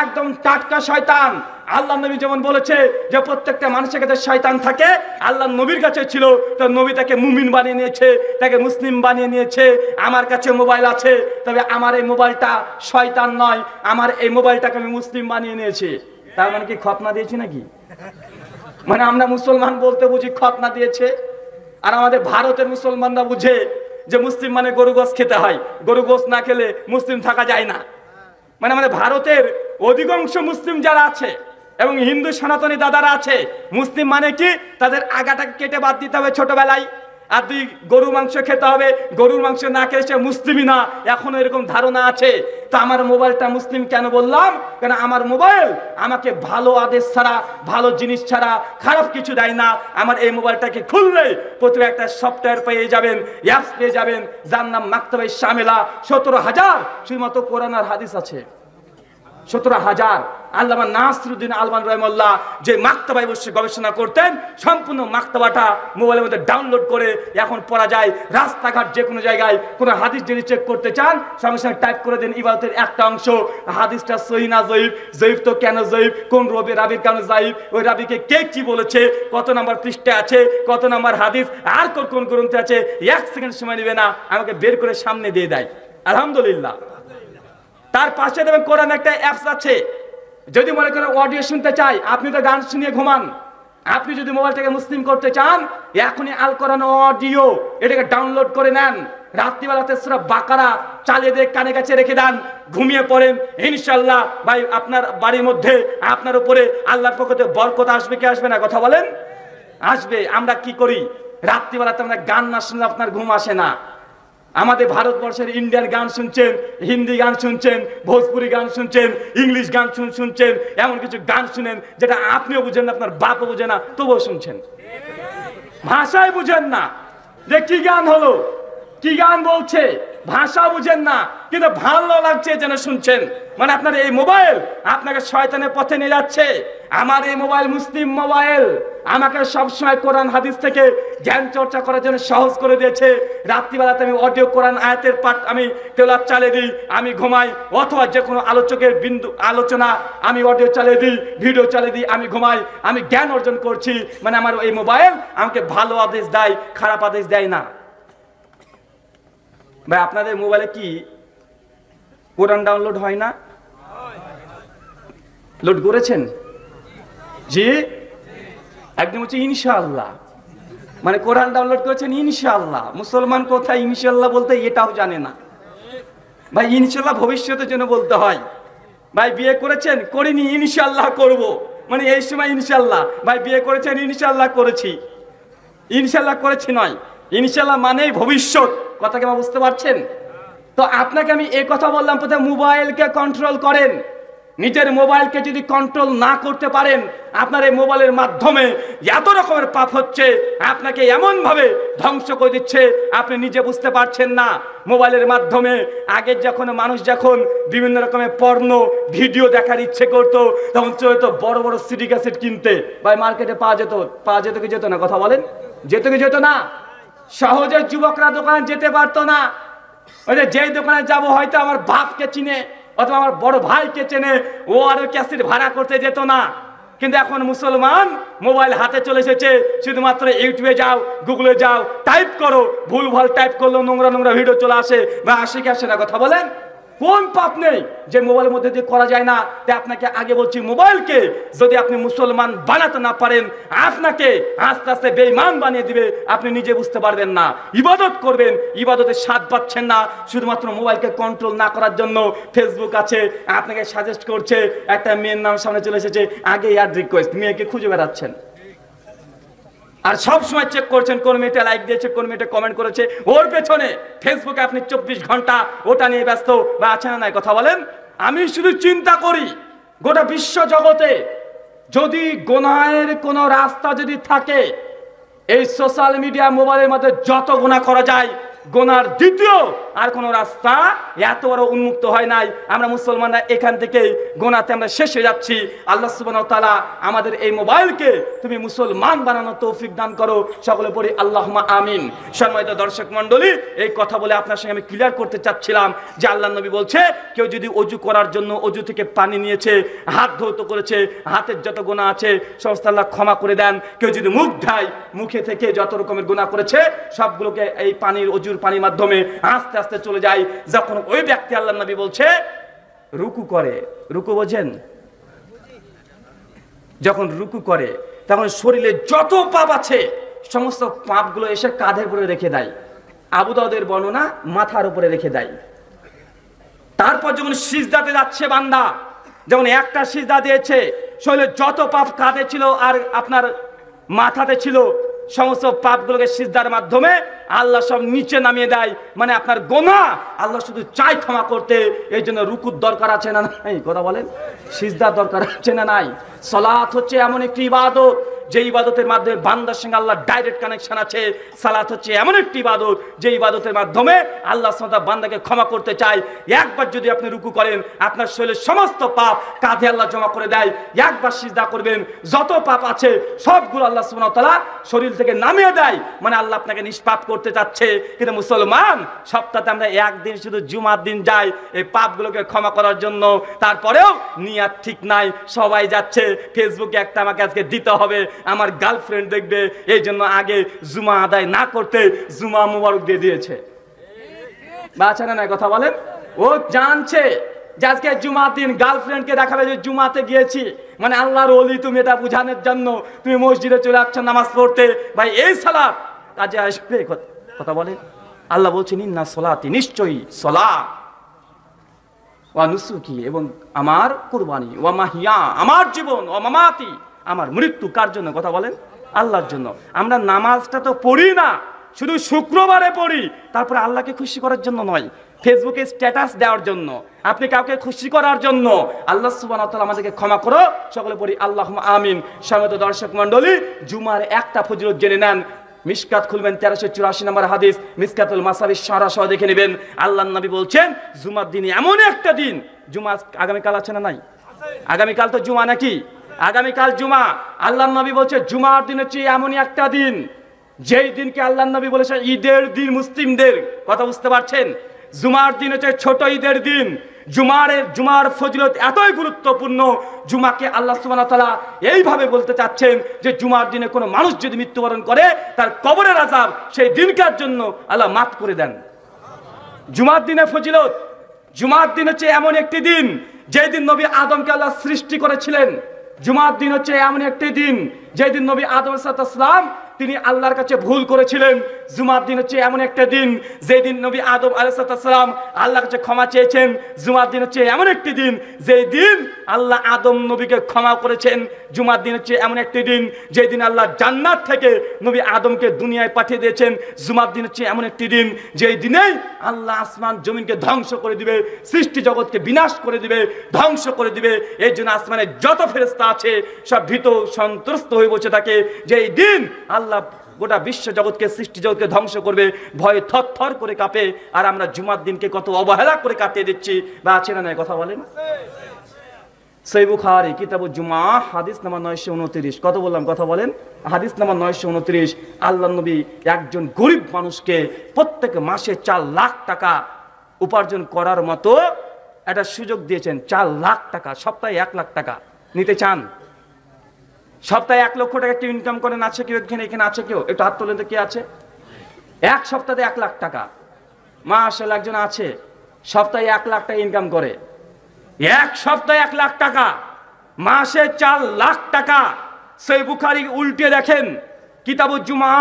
একদম টাটকা শয়তান। আল্লাহ নবী যেমন বলেছে যে প্রত্যেকটা মানুষের কাছে শয়তান থাকে, আল্লাহ নবীর কাছে ছিল, তো নবী তাকে মুমিন বানিয়ে নিয়েছে, তাকে মুসলিম বানিয়ে নিয়েছে। আমার কাছে মোবাইল আছে, তবে আমার এই মোবাইলটা শয়তান নয়, আমার এই মোবাইলটাকে আমি মুসলিম বানিয়ে নিয়েছি। তার মানে কি খতনা দিয়েছি নাকি? মানে আমরা মুসলমান বলতে বুঝি খতনা দিয়েছে, আর আমাদের ভারতের মুসলমানরা বুঝে যে মুসলিম মানে গরু গোশ খেতে হয়, গরু গোশ না খেলে মুসলিম থাকা যায় না। মানে আমাদের ভারতের অধিকাংশ মুসলিম যারা আছে এবং হিন্দু সনাতনী দাদারা আছে, মুসলিম মানে কি তাদের আগাটাকে কেটে বাদ দিতে হবে ছোটবেলায়, আর দুই গরুর মাংস খেতে হবে, গরুর মাংস না খেলে সে মুসলিমই না, এখনো এরকম ধারণা আছে। তো আমার মোবাইলটা মুসলিম কেন বললাম? কেন আমার মোবাইল আমাকে ভালো আদেশ ছাড়া, ভালো জিনিস ছাড়া খারাপ কিছু দেয় না। আমার এই মোবাইলটাকে খুললে প্রথমে একটা সফটওয়্যার পেয়ে যাবেন, অ্যাপস পেয়ে যাবেন, যার নাম মাকতাবে শামিলা। 17,000 শুধুমাত্র কোরআন আর হাদিস আছে, 17,000। আল্লামা নাসিরুদ্দিন আলবানী রাহিমাহুল্লাহ যে মাকতাবায় বসে গবেষণা করতেন, সম্পূর্ণ মাকতাবাটা মোবাইলের মধ্যে ডাউনলোড করে এখন পড়া যায়। রাস্তাঘাট যে কোনো জায়গায় কোনো হাদিস যদি চেক করতে চান, সঙ্গে সঙ্গে টাইপ করে দেন ইবাদতের একটা অংশ, হাদিসটা সহিহ না জয়ীফ, জয়ীফ তো কেন জয়ীফ, কোন রাবীর কেন জয়ীফ, ওই রাবীকে কে কি বলেছে, কত নাম্বার পৃষ্ঠা আছে, কত নাম্বার হাদিস, আর কোন গ্রন্থে আছে, 1 সেকেন্ড সময় নেবে না, আমাকে বের করে সামনে দিয়ে দেয়। আলহামদুলিল্লাহ। তার পাশে দেখবেন কোরআন একটা অ্যাপস আছে, যদি মনে করেন অডিও শুনতে চাই, আপনি তো গান শুনিয়ে ঘুমান, আপনি যদি মোবাইলটাকে মুসলিম করতে চান, এখনই আল কোরআন অডিও এটাকে ডাউনলোড করে নেন, রাত্রিবেলাতে সূরা বাকারা চালিয়ে দিয়ে কানে কাছে রেখে দেন, ঘুমিয়ে পড়েন, ইনশাআল্লাহ ভাই আপনার বাড়ির মধ্যে আপনার উপরে আল্লাহর পক্ষ থেকে বরকত আসবে কি আসবে না? কথা বলেন, আসবে। আমরা কি করি? রাত্রিবেলাতে আমরা গান না শুনলে আপনার ঘুম আসে না। আমাদের ভারতবর্ষের ইন্ডিয়ান গান শুনছেন, হিন্দি গান শুনছেন, ভোজপুরি গান শুনছেন, ইংলিশ গান শুনছেন, এমন কিছু গান শুনেন যেটা আপনিও বুঝেন না, আপনার বাপও বুঝে না, তবুও শুনছেন। ভাষায় বুঝেন না যে কি গান হলো, কি গান বলছে, ভাষা বুঝেন না, কিন্তু ভালো লাগছে যেন শুনছেন। মানে আপনার এই মোবাইল আপনাকে শয়তানের পথে নিয়ে যাচ্ছে। আমার এই মোবাইল মুসলিম মোবাইল, আমাকে সবসময় কোরআন হাদিস থেকে জ্ঞান চর্চা করার জন্য সহজ করে দিয়েছে। রাত্রিবেলাতে আমি অডিও কোরআন আয়াতের পাঠ আমি তেলাওয়াত চালিয়ে দিই, আমি ঘুমাই, অথবা যে কোনো আলোচকের আলোচনা আমি অডিও চালিয়ে দিই, ভিডিও চালিয়ে দিই, আমি ঘুমাই, আমি জ্ঞান অর্জন করছি। মানে আমার এই মোবাইল আমাকে ভালো আদেশ দেয়, খারাপ আদেশ দেয় না। ভাই আপনাদের মোবাইলে কি কোরআন ডাউনলোড হয় না? লোড করেছেন? জি, একদম হচ্ছে ইনশাআল্লাহ। মানে কোরআন ডাউনলোড করেছেন ইনশাআল্লাহ। মুসলমান কোথায় ইনশাআল্লাহ বলতে এটাও জানে না ভাই। ইনশাআল্লাহ ভবিষ্যতের জন্য বলতে হয়। ভাই বিয়ে করেছেন? করিনি, ইনশাআল্লাহ করব। মানে এই সময় ইনশাআল্লাহ। ভাই বিয়ে করেছেন? ইনশাআল্লাহ করেছি। ইনশাআল্লাহ করেছি নয়, ইনশাআল্লাহ মানেই ভবিষ্যৎ। কথা কি বুঝতে পারছেন? তো আপনাকে আমি এই কথা বললাম, প্রথমে মোবাইলকে কন্ট্রোল করেন। নিজের মোবাইলকে যদি কন্ট্রোল না করতে পারেন, আপনার এই মোবাইলের মাধ্যমে এত রকমের পাপ হচ্ছে, আপনাকে এমন ভাবে ধ্বংস করে দিচ্ছে আপনি নিজে বুঝতে পারছেন না। মোবাইলের মাধ্যমে আগে মানুষ যখন বিভিন্ন রকমের পর্ন ভিডিও দেখার ইচ্ছে করতো, তখন চলতো বড় বড় সিডি ক্যাসেট কিনতে। ভাই মার্কেটে পাওয়া যেত কি যেত না? কথা বলেন, যেত কি যেত না? সহজে যুবকরা দোকানে যেতে পারতো না। ওই যে দোকানে যাব, হয়তো আমার বাপকে চিনে অথবা আমার বড় ভাইকে চেনে, ও আর ক্যাসেট ভাড়া করতে যেত না। কিন্তু এখন মুসলমান মোবাইল হাতে চলে এসেছে, শুধুমাত্র ইউটিউবে যাও, গুগলে যাও, টাইপ করো, ভুলভাল টাইপ করলো নোংরা ভিডিও চলে আসে, বা আসে কি আসে না? কথা বলেন, কোন পাপ নেই যে মোবাইলের মধ্যে দিয়ে করা যায় না? তাই আপনাকে আগে বলছি, মোবাইলকে যদি আপনি মুসলমান বানাতে না পারেন, আপনাকে আস্তে আস্তে বেঈমান বানিয়ে দিবে, আপনি নিজে বুঝতে পারবেন না। ইবাদত করবেন, ইবাদতের স্বাদ পাচ্ছেন না, শুধুমাত্র মোবাইলকে কন্ট্রোল না করার জন্য ফেসবুক আছে, আপনাকে সাজেস্ট করছে, একটা মেয়ের নাম সামনে চলে এসেছে, আগে অ্যাড রিকোয়েস্ট, মেয়েকে খুঁজে বেড়াচ্ছেন। আর সব সময় চেক করছেন কোন মেয়েটা লাইক দিয়েছে, কোন মেয়েটা কমেন্ট করেছে, ওর পেছনে ফেসবুকে আপনি 24 ঘন্টা ওটা নিয়ে ব্যস্ত, বা আছে না নাই? কথা বলেন। আমি শুধু চিন্তা করি, গোটা বিশ্ব জগতে যদি গুনাহের কোন রাস্তা যদি থাকে, এই সোশ্যাল মিডিয়া মোবাইলের মধ্যে যত গুনাহ করা যায় গোনার দ্বিতীয় আর কোনো রাস্তা এত বড় উন্মুক্ত হয় নাই। আমরা মুসলমানরা এখান থেকে গোনাতে আমরা শেষ হয়ে যাচ্ছি। আল্লাহ সুবহানাহু ওয়া তাআলা আমাদের এই মোবাইলকে তুমি মুসলমান বানানোর তৌফিক দান করো, সকলে পড়ি আল্লাহুম্মা আমিন। সম্মানিত দর্শক মণ্ডলী, এই কথা বলে আপনার সঙ্গে আমি ক্লিয়ার করতে চাচ্ছিলাম যে আল্লাহর নবী বলছে কেউ যদি অজু করার জন্য অজু থেকে পানি নিয়েছে, হাত ধৌত করেছে, হাতের যত গুনাহ আছে সমস্ত আল্লাহ ক্ষমা করে দেন। কেউ যদি মুখ ধায়, মুখে থেকে যত রকমের গুনাহ করেছে সবগুলোকে এই পানির অজুর পানির মাধ্যমে আস্তে আস্তে চলে যায়। যখন ওই ব্যক্তি আল্লাহর নবী বলছে রুকু করে, রুকু বোঝেন, যখন রুকু করে তখন শরীরে যত পাপ আছে সমস্ত পাপগুলো এসে কাঁধের উপরে রেখে দেয়। আবু দাউদের বর্ণনা মাথার উপরে রেখে দেয়। তারপর যখন সিজদাতে যাচ্ছে বান্দা, যখন একটা সিজদা দিয়েছে শরীরে যত পাপ কাঁধে ছিল আর আপনার মাথাতে ছিল সমস্ত পাপগুলোকে সিজদার মাধ্যমে আল্লাহ সব নিচে নামিয়ে দেয়। মানে আপনার গোনাহ আল্লাহ শুধু চাই ক্ষমা করতে। এই জন্য রুকুর দরকার আছে না নাই? কথা বলেন, সিজদার দরকার আছে না নাই? সালাত হচ্ছে এমন একটি ইবাদত যে ইবাদতের মাধ্যমে বান্দার সঙ্গে আল্লাহ ডাইরেক্ট কানেকশন আছে। সালাত হচ্ছে এমন একটি ইবাদত যে ইবাদতের মাধ্যমে আল্লাহ সুবহানাহু ওয়া তাআলা বান্দাকে ক্ষমা করতে চায়। একবার যদি আপনি রুকু করেন আপনার শরীরের সমস্ত পাপ কাঁধে আল্লাহ জমা করে দেয়। একবার সিজদা করবেন যত পাপ আছে সবগুলো আল্লাহ সুবহানাহু ওয়া তাআলা শরীর থেকে নামিয়ে দেয়। মানে আল্লাহ আপনাকে নিষ্পাপ করতে চাচ্ছে। কিন্তু মুসলমান সপ্তাহে আমরা একদিন শুধু জুমার দিন যাই এই পাপগুলোকে ক্ষমা করার জন্য, তারপরেও নিয়াত ঠিক নাই। সবাই যাচ্ছে ফেসবুকে একটা আমাকে আজকে দিতে হবে, আমার গার্লফ্রেন্ড দেখবে, এই জন্য আগে জুমা আদায় না করতে জুমা মুবারক দিয়ে দিয়েছে। বাচ্চা না কথা বলেন, ও জানছে যে আজকে জুমার দিন গার্লফ্রেন্ডকে দেখাবে যে জুমাতে গিয়েছি। মানে আল্লাহর ওলি তুমি এটা বুঝানোর জন্য তুমি মসজিদে চলে যাচ্ছ নামাজ পড়তে। ভাই এই সালাত কাজে আসবে? কথা বলে আল্লাহ বলছেন ইন্না সলাতি, নিশ্চয়ই সালাত, ওয়া নুসুকি, এবং আমার কুরবানি, ওয়া মাহিয়া, আমার জীবন, ওয়া মামাতি, আমার মৃত্যু কার জন্য? কথা বলেন আল্লাহর জন্য। আমরা নামাজটা তো পড়ি না, শুধু শুক্রবারে পড়ি, তারপরে আল্লাহকে খুশি করার জন্য নয়, ফেসবুকে স্ট্যাটাস দেওয়ার জন্য, আপনি কাউকে খুশি করার জন্য। আল্লাহ সুবহানাহু ওয়া তাআলা আমাদেরকে ক্ষমা করো, সকলে পড়ি আল্লাহুম্মা আমিন। সম্মানিত দর্শক মণ্ডলী, জুমার একটা ফজিলত জেনে নেন। মিশকাত খুলবেন 1384 নম্বর হাদিস, মিশকাতুল মাসাবির সারা সহ দেখে নেবেন। আল্লাহর নবী বলছেন জুমার দিন এমন একটা দিন, জুমা আগামীকাল আছে না নাই? আগামীকাল তো জুমা নাকি? আগামীকাল জুমা। আল্লাহর নবী বলছে জুমার দিন হচ্ছে এমনই একটা দিন যেই দিনকে আল্লাহর নবী বলেছে ঈদের দিন মুসলিমদের। কথা বুঝতে পারছেন? জুমার দিন হচ্ছে ছোট ঈদের দিন। জুমার ফজিলত এতই গুরুত্বপূর্ণ, জুমাকে আল্লাহ সুবহানাহু ওয়া তাআলা এইভাবে বলতে চাচ্ছেন যে জুমার দিনে কোনো মানুষ যদি মৃত্যুবরণ করে তার কবরের আযাব সেই দিনকার জন্য আল্লাহ মাফ করে দেন। জুমার দিনে ফজিলত, জুমার দিন হচ্ছে এমন একটি দিন যেই দিন নবী আদমকে আল্লাহ সৃষ্টি করেছিলেন। জুমার দিন হচ্ছে এমন একটি দিন যেই দিন নবী আদম আলাইহিস সালাম তিনি আল্লাহর কাছে ভুল করেছিলেন। জুমার দিন হচ্ছে এমন একটা দিন যেই দিন নবী আদম আলাইহিস সালাম আল্লাহর কাছে ক্ষমা চেয়েছেন। জুমার দিন হচ্ছে এমন একটি দিন যেই দিন আল্লাহ আদম নবীকে ক্ষমা করেছেন। জুমার দিন হচ্ছে এমন একটি দিন যেই দিন আল্লাহ জান্নাত থেকে নবী আদমকে দুনিয়ায় পাঠিয়ে দিয়েছেন। জুমার দিন হচ্ছে এমন একটি দিন যেই দিনেই আল্লাহ আসমান জমিনকে ধ্বংস করে দিবে, সৃষ্টি জগৎকে বিনাশ করে দিবে, ধ্বংস করে দিবে। এই জন্য আসমানে যত ফেরেশতা আছে সব ভীত সন্ত্রস্ত হয়ে বসে থাকে যে এই দিন আল্লাহ গোটা বিশ্ব জগৎকে, সৃষ্টি জগৎকে ধ্বংস করবে, ভয়ে থরথর করে কাঁপে। আর আমরা জুমার দিনকে কত অবহেলা করে কাটিয়ে দিচ্ছি। বা আছে না? কথা বলেন। সহিহ বুখারী কিতাবুল জুমা হাদিস নাম্বার 929। কত বললাম? কথা বলেন। হাদিস নাম্বার 929। আল্লাহর নবী একজন গরিব মানুষকে প্রত্যেক মাসে 4 লাখ টাকা উপার্জন করার মতো একটা সুযোগ দিয়েছেন। 4 লাখ টাকা, সপ্তাহে 1 লাখ টাকা নিতে চান? সপ্তাহে 1 লক্ষ টাকা কেউ ইনকাম করেন? আছে কেউ এখানে? এখানে আছে কেউ? একটু হাত তোলেন তো, কে আছে? এক সপ্তাহে 1 লাখ টাকা, মাশাআল্লাহ একজন আছে, সপ্তাহে 1 লাখ টাকা ইনকাম করে। এক সপ্তাহে 1 লাখ টাকা, মাসে 4 লাখ টাকা। সহিহ বুখারী উল্টে দেখেন কিতাবুল জুমা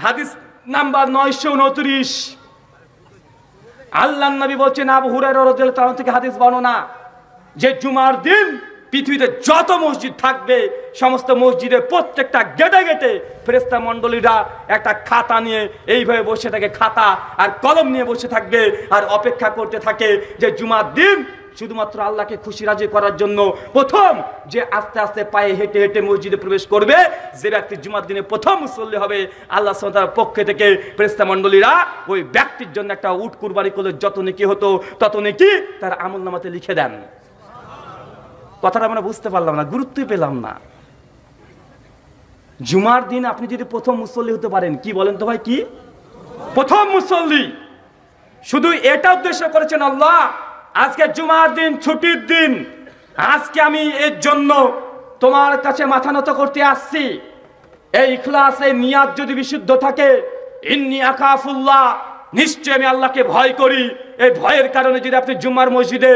হাদিস নাম্বার 929। আল্লাহর নবী বলছেন, আবু হুরায়রা রাদিয়াল্লাহু তাআলা থেকে হাদিস বর্ণনা, যে জুমার দিন পৃথিবীতে যত মসজিদ থাকবে সমস্ত মসজিদে প্রত্যেকটা গেটে গেটে ফেরেশতা মণ্ডলীরা একটা খাতা নিয়ে এইভাবে বসে থাকে, খাতা আর কলম নিয়ে বসে থাকবে আর অপেক্ষা করতে থাকে যে জুমার দিন শুধুমাত্র আল্লাহকে খুশি রাজি করার জন্য প্রথম যে আস্তে আস্তে পায়ে হেঁটে হেঁটে মসজিদে প্রবেশ করবে, যে ব্যক্তি জুমার দিনে প্রথম মুসল্লি হবে, আল্লাহ সুবহানাহু ওয়া তাআলার পক্ষ থেকে ফেরেশতা মণ্ডলীরা ওই ব্যক্তির জন্য একটা উট কুরবানি করলে যত নেকি হতো তত নেকি তার আমলনামাতে লিখে দেন। কথাটা আমরা বুঝতে পারলাম না, গুরুত্বই পেলাম না। জুমার দিন আপনি যদি প্রথম মুসল্লি হতে পারেন, কি বলেন তো ভাই, কি প্রথম মুসল্লি, শুধু এটা উদ্দেশ্য করেছেন আল্লাহ আজকে জুমার দিন, ছুটির দিন, আজকে আমি এর জন্য তোমার কাছে মাথা নত করতে আসছি। এই ইখলাস, এই নিয়াত যদি বিশুদ্ধ থাকে, ইন্নী আখাফুল্লাহ, নিশ্চয় আমি আল্লাহকে ভয় করি, এই ভয়ের কারণে যদি আপনি জুমার মসজিদে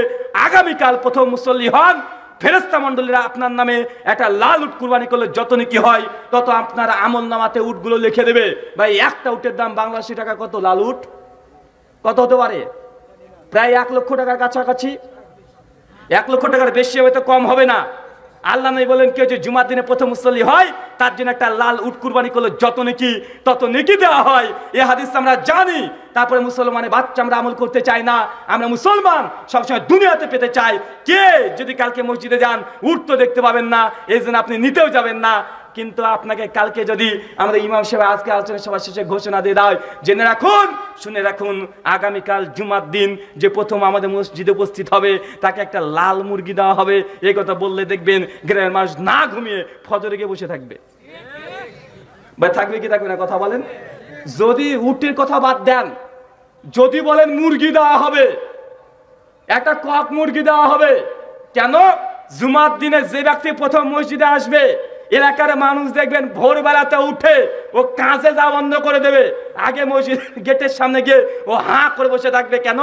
আগামীকাল প্রথম মুসল্লি হন, ফেরেশতা মণ্ডলীরা আপনার নামে একটা লাল উট কুরবানি করলে যত নেকি হয় তত আপনার আমল নামাতে উটগুলো লিখে দেবে। ভাই একটা উটের দাম বাংলাদেশি টাকা কত? লাল উট কত হতে পারে? প্রায় 1 লক্ষ টাকার কাছাকাছি। 1 লক্ষ টাকার বেশি হবে তো কম হবে না। আল্লাহ নবী বলেন কেউ যে জুমার দিনে প্রথম মুসল্লি হয় তার জন্য একটা লাল উট কুরবানি করলে যত নেকি তত নেকি দেওয়া হয়। এই হাদিস আমরা জানি। তারপরে মুসলমানের বাচ্চা আমরা আমল করতে চাই না, আমরা মুসলমান সবসময় দুনিয়াতে পেতে চাই। কে যদি কালকে মসজিদে যান উট তো দেখতে পাবেন না, এই জন্য আপনি নিতেও যাবেন না। কিন্তু আপনাকে কালকে যদি আমাদের ইমাম সাহেব আজকে আলোচনা সভা শেষে ঘোষণা দিয়ে দেয়, জেনে রাখুন, শুনে রাখুন, আগামীকাল জুমার দিন যে প্রথম আমাদের মসজিদে উপস্থিত হবে তাকে একটা লাল মুরগি দেওয়া হবে, এই কথা বললে দেখবেন গ্রামের মানুষ না ঘুমিয়ে ফজরে গিয়ে বসে থাকবে। ভাই থাকবে কি থাকবে না কথা বলেন? যদি উটের কথা বাদ দেন, যদি বলেন মুরগি দেওয়া হবে, একটা কক মুরগি দেওয়া হবে। কেন? জুমার দিনে যে ব্যক্তি প্রথম মসজিদে আসবে, এলাকার মানুষ দেখবেন ভোরবেলাতে উঠে ও কাজে যাওয়া বন্ধ করে দেবে, আগে মসজিদ গেটের সামনে গিয়ে ও হাঁ করে বসে থাকবে। কেন?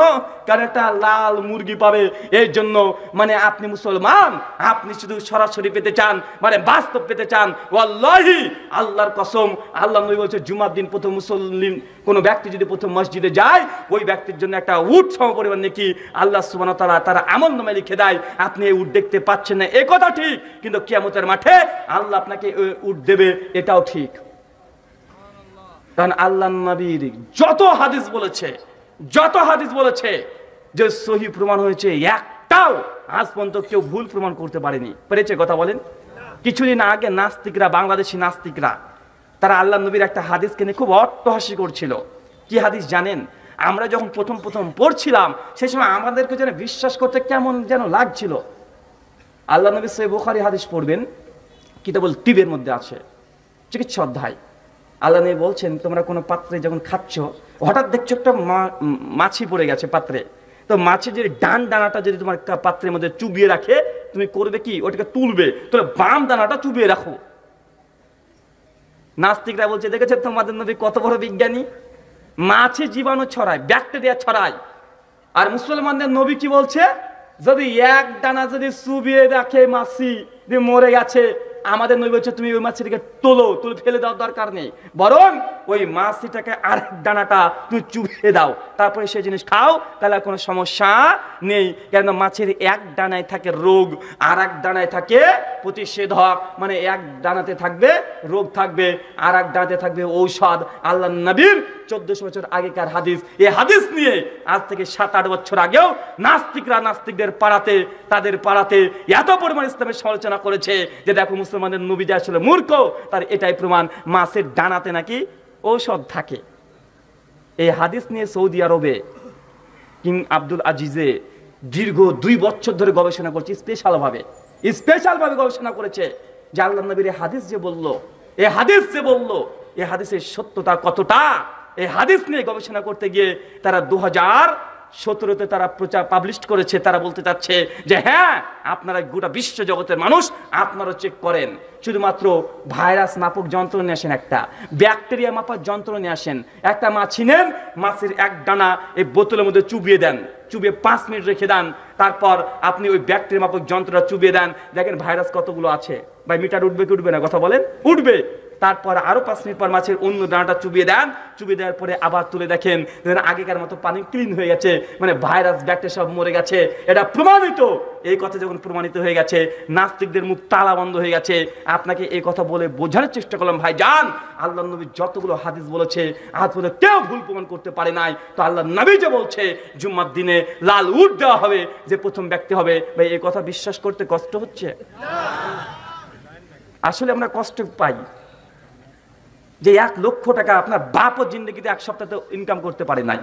কারণ একটা লাল মুরগি পাবে। এই জন্য মানে আপনি মুসলমান, আপনি শুধু সরাসরি পেতে চান, মানে বাস্তব পেতে চান, ওয়াল্লাহি আল্লাহর কসম, আল্লাহ নবী বলছে জুমার দিন প্রথম মুসল্লি কোনো ব্যক্তি যদি প্রথম মসজিদে যায়, ওই ব্যক্তির জন্য একটা উট সমপরিমাণ নাকি আল্লাহ সুবহানাহু ওয়া তাআলা তার আমলনামায় লিখে দেয়। আপনি এই উট দেখতে পাচ্ছেন না, এই কথা ঠিক, কিন্তু কিয়ামতের মাঠে আল্লাহ আপনাকে উট দেবে, এটাও ঠিক। কারণ আল্লাহ নবীর যত হাদিস বলেছে যে সহিহ প্রমাণ হয়েছে, একটাও আজ পর্যন্ত কেউ ভুল প্রমাণ করতে পারেনি। পেরেছে কথা বলেন? কিছুদিন আগে নাস্তিকরা, বাংলাদেশি নাস্তিকরা, তারা আল্লাহ নবীর একটা হাদিসকে নিয়ে খুব অট্টহাসি করছিল। কি হাদিস জানেন? আমরা যখন প্রথম পড়ছিলাম সেই সময় আমাদেরকে যেন বিশ্বাস করতে কেমন যেন লাগছিল। আল্লাহ নবী সহিহ বুখারী হাদিস পড়বেন, কিতাবুল তিবের মধ্যে আছে, চিকিৎসা অধ্যায়। আল্লাহ নবী বলছেন, তোমরা কোনো পাত্রে যখন খাচ্ছ, হঠাৎ দেখছো একটা মাছি পড়ে গেছে পাত্রে, তো মাছের যে ডান দানাটা যদি তোমার পাত্রের মধ্যে চুবিয়ে রাখে, তুমি করবে কি? ওটাকে তুলবে, তাহলে বাম দানাটা চুবিয়ে রাখো। নাস্তিকরা বলছে, দেখেছেন তোমাদের নবী কত বড় বিজ্ঞানী, মাছি জীবাণু ছড়ায়, ব্যাকটেরিয়া ছড়ায়। আর মুসলমানদের নবী কি বলছে? যদি এক দানা যদি চুবিয়ে রাখে মাছি দিয়ে মরে গেছে, আমাদের নবী বলছে তুমি ওই মাছিটাকে তুলে ফেলে দেওয়ার দরকার নেই, বরং ওই মাছিটাকে আরেক দানাটা তুমি চুবিয়ে দাও, তারপরে সেই জিনিস খাও, তাহলে কোনো সমস্যা নেই। কেন? মাছের এক ডানায় থাকে রোগ, আর এক ডানায় থাকে প্রতিষেধক, মানে এক ডানাতে থাকবে রোগ থাকবে, আর এক ডানাতে থাকবে ঔষধ। আল্লাহ নবীর 1400 বছর আগেকার হাদিস। এই হাদিস নিয়ে আজ থেকে 7-8 বছর আগেও নাস্তিকরা নাস্তিকদের পাড়াতে, তাদের পাড়াতে এত পরিমাণ ইসলামের সমালোচনা করেছে যে দেখো মুসলমানদের নবী যে আসলে মূর্খ, তার এটাই প্রমাণ, মাছের ডানাতে নাকি ঔষধ থাকে। এই হাদিস নিয়ে সৌদি আরবে কিং আব্দুল আজিজে দীর্ঘ 2 বছর ধরে গবেষণা করছে, স্পেশাল ভাবে গবেষণা করেছে যে আল্লাহ নবীর এই হাদিস যে বললো, এই হাদিসের সত্যতা কতটা। এই হাদিস নিয়ে গবেষণা করতে গিয়ে তারা 2017-তে তারা পাবলিশ করেছে। তারা বলতে চাচ্ছে যে হ্যাঁ, আপনারা গোটা বিশ্ব জগতের মানুষ আপনারা চেক করেন, শুধুমাত্র ভাইরাস মাপক যন্ত্র নিয়ে আসেন, একটা ব্যাকটেরিয়া মাপার যন্ত্র নিয়ে আসেন, একটা মাছি নেন, মাছের এক দানা এই বোতলের মধ্যে চুবিয়ে দেন, চুবিয়ে 5 মিনিট রেখে দেন, তারপর আপনি ওই ব্যাকটেরিয়া মাপক যন্ত্রটা চুবিয়ে দেন, দেখেন ভাইরাস কতগুলো আছে। ভাই মিটার উঠবে কি উঠবে না কথা বলেন? উঠবে। তারপর আরো 5 মিনিট পর মাছের অন্য ডানাটা চুবিয়ে দেন, চুবিয়ে দেওয়ার পরে আবার তুলে দেখেন আগেকার মতো পানি ক্লিন হয়ে গেছে, মানে ভাইরাস ব্যাকটেরিয়া সব মরে গেছে। এটা প্রমাণিত। এই কথা যখন প্রমাণিত হয়ে গেছে, নাস্তিকদের মুখ তালা বন্ধ হয়ে গেছে। আপনাকে এই কথা বলে বোঝানোর চেষ্টা করলাম, ভাই জান, আল্লাহ নবী যতগুলো হাদিস বলেছে আজ পর্যন্ত কেউ ভুল প্রমাণ করতে পারে নাই। তো আল্লাহ নবী যে বলছে জুম্মার দিনে লাল উট দেওয়া হবে, যে প্রথম ব্যক্তি হবে, ভাই এই কথা বিশ্বাস করতে কষ্ট হচ্ছে? আসলে আমরা কষ্ট পাই যে 1 লক্ষ টাকা আপনার বাপও জিন্দেগিতে 1 সপ্তাহে ইনকাম করতে পারে নাই,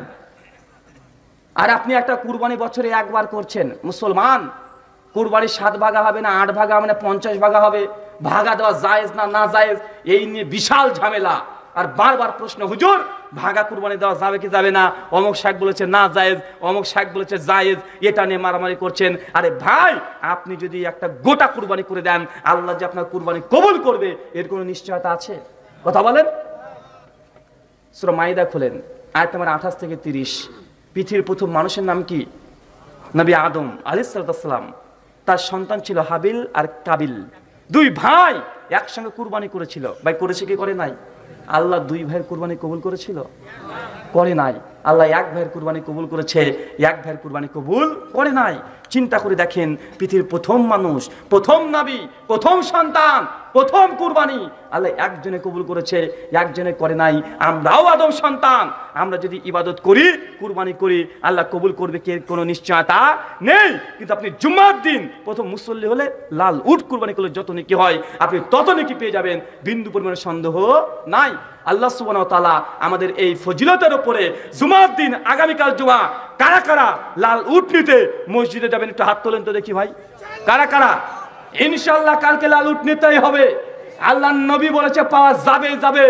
আর আপনি একটা কুরবানি বছরে একবার করছেন। মুসলমান, কুরবানি 7 ভাগা হবে না 8 ভাগা হবে না 50 ভাগা হবে, ভাগা দেওয়া জায়েজ না না জায়েজ, এই নিয়ে বিশাল ঝামেলা। আর বারবার প্রশ্ন, হুজুর ভাগা কুরবানি দেওয়া যাবে কি যাবে না, অমুক শাইখ বলেছে না জায়েজ, অমুক শাইখ বলেছে জায়েজ, এটা নিয়ে মারামারি করছেন। আরে ভাই, আপনি যদি একটা গোটা কুরবানি করে দেন, আল্লাহ যে আপনার কুরবানি কবুল করবে এর কোনো নিশ্চয়তা আছে? কথা বলেন। সূরা মাইদা খুলেন, আয়াত নম্বর 28 থেকে 30। পৃথিবীর প্রথম মানুষের নাম কি? নবী আদম আলাইহিস সালাম। তার সন্তান ছিল হাবিল আর কাবিল, 2 ভাই একসঙ্গে কুরবানি করেছিল। ভাই করেছে কি করে নাই? আল্লাহ 2 ভাইয়ের কুরবানি কবুল করেছিল? করে নাই। আল্লাহ 1 ভাইয়ের কুরবানি কবুল করেছে, 1 ভাইয়ের কুরবানি কবুল করে নাই। চিন্তা করে দেখেন, পৃথিবীর প্রথম মানুষ, প্রথম নবী, প্রথম সন্তান, প্রথম কুরবানি আল্লাহ একজনে কবুল করেছে, একজনে করে নাই। আমরাও আদম সন্তান, আমরা যদি ইবাদত করি, কুরবানি করি, আল্লাহ কবুল করবে কে কোনো নিশ্চয়তা নেই। কিন্তু আপনি জুম্মার দিন প্রথম মুসল্লি হলে লাল উট কুরবানি করলে যত নেকি হয় আপনি তত নেকি পেয়ে যাবেন, বিন্দু পরিমাণে সন্দেহ নাই। আল্লাহ সুবহানাহু ওয়া তাআলা আমাদের এই ফজিলতের উপরে জুমার দিন, আগামীকাল জুমা, কারা কারা লাল উট নিতে মসজিদে যাবেন? একটু হাত তোলেন তো দেখি ভাই, কারা কারা? ইনশাআল্লাহ কালকে লাল উট নিতেই হবে। আল্লাহ নবী বলেছে পাওয়া যাবে যাবে,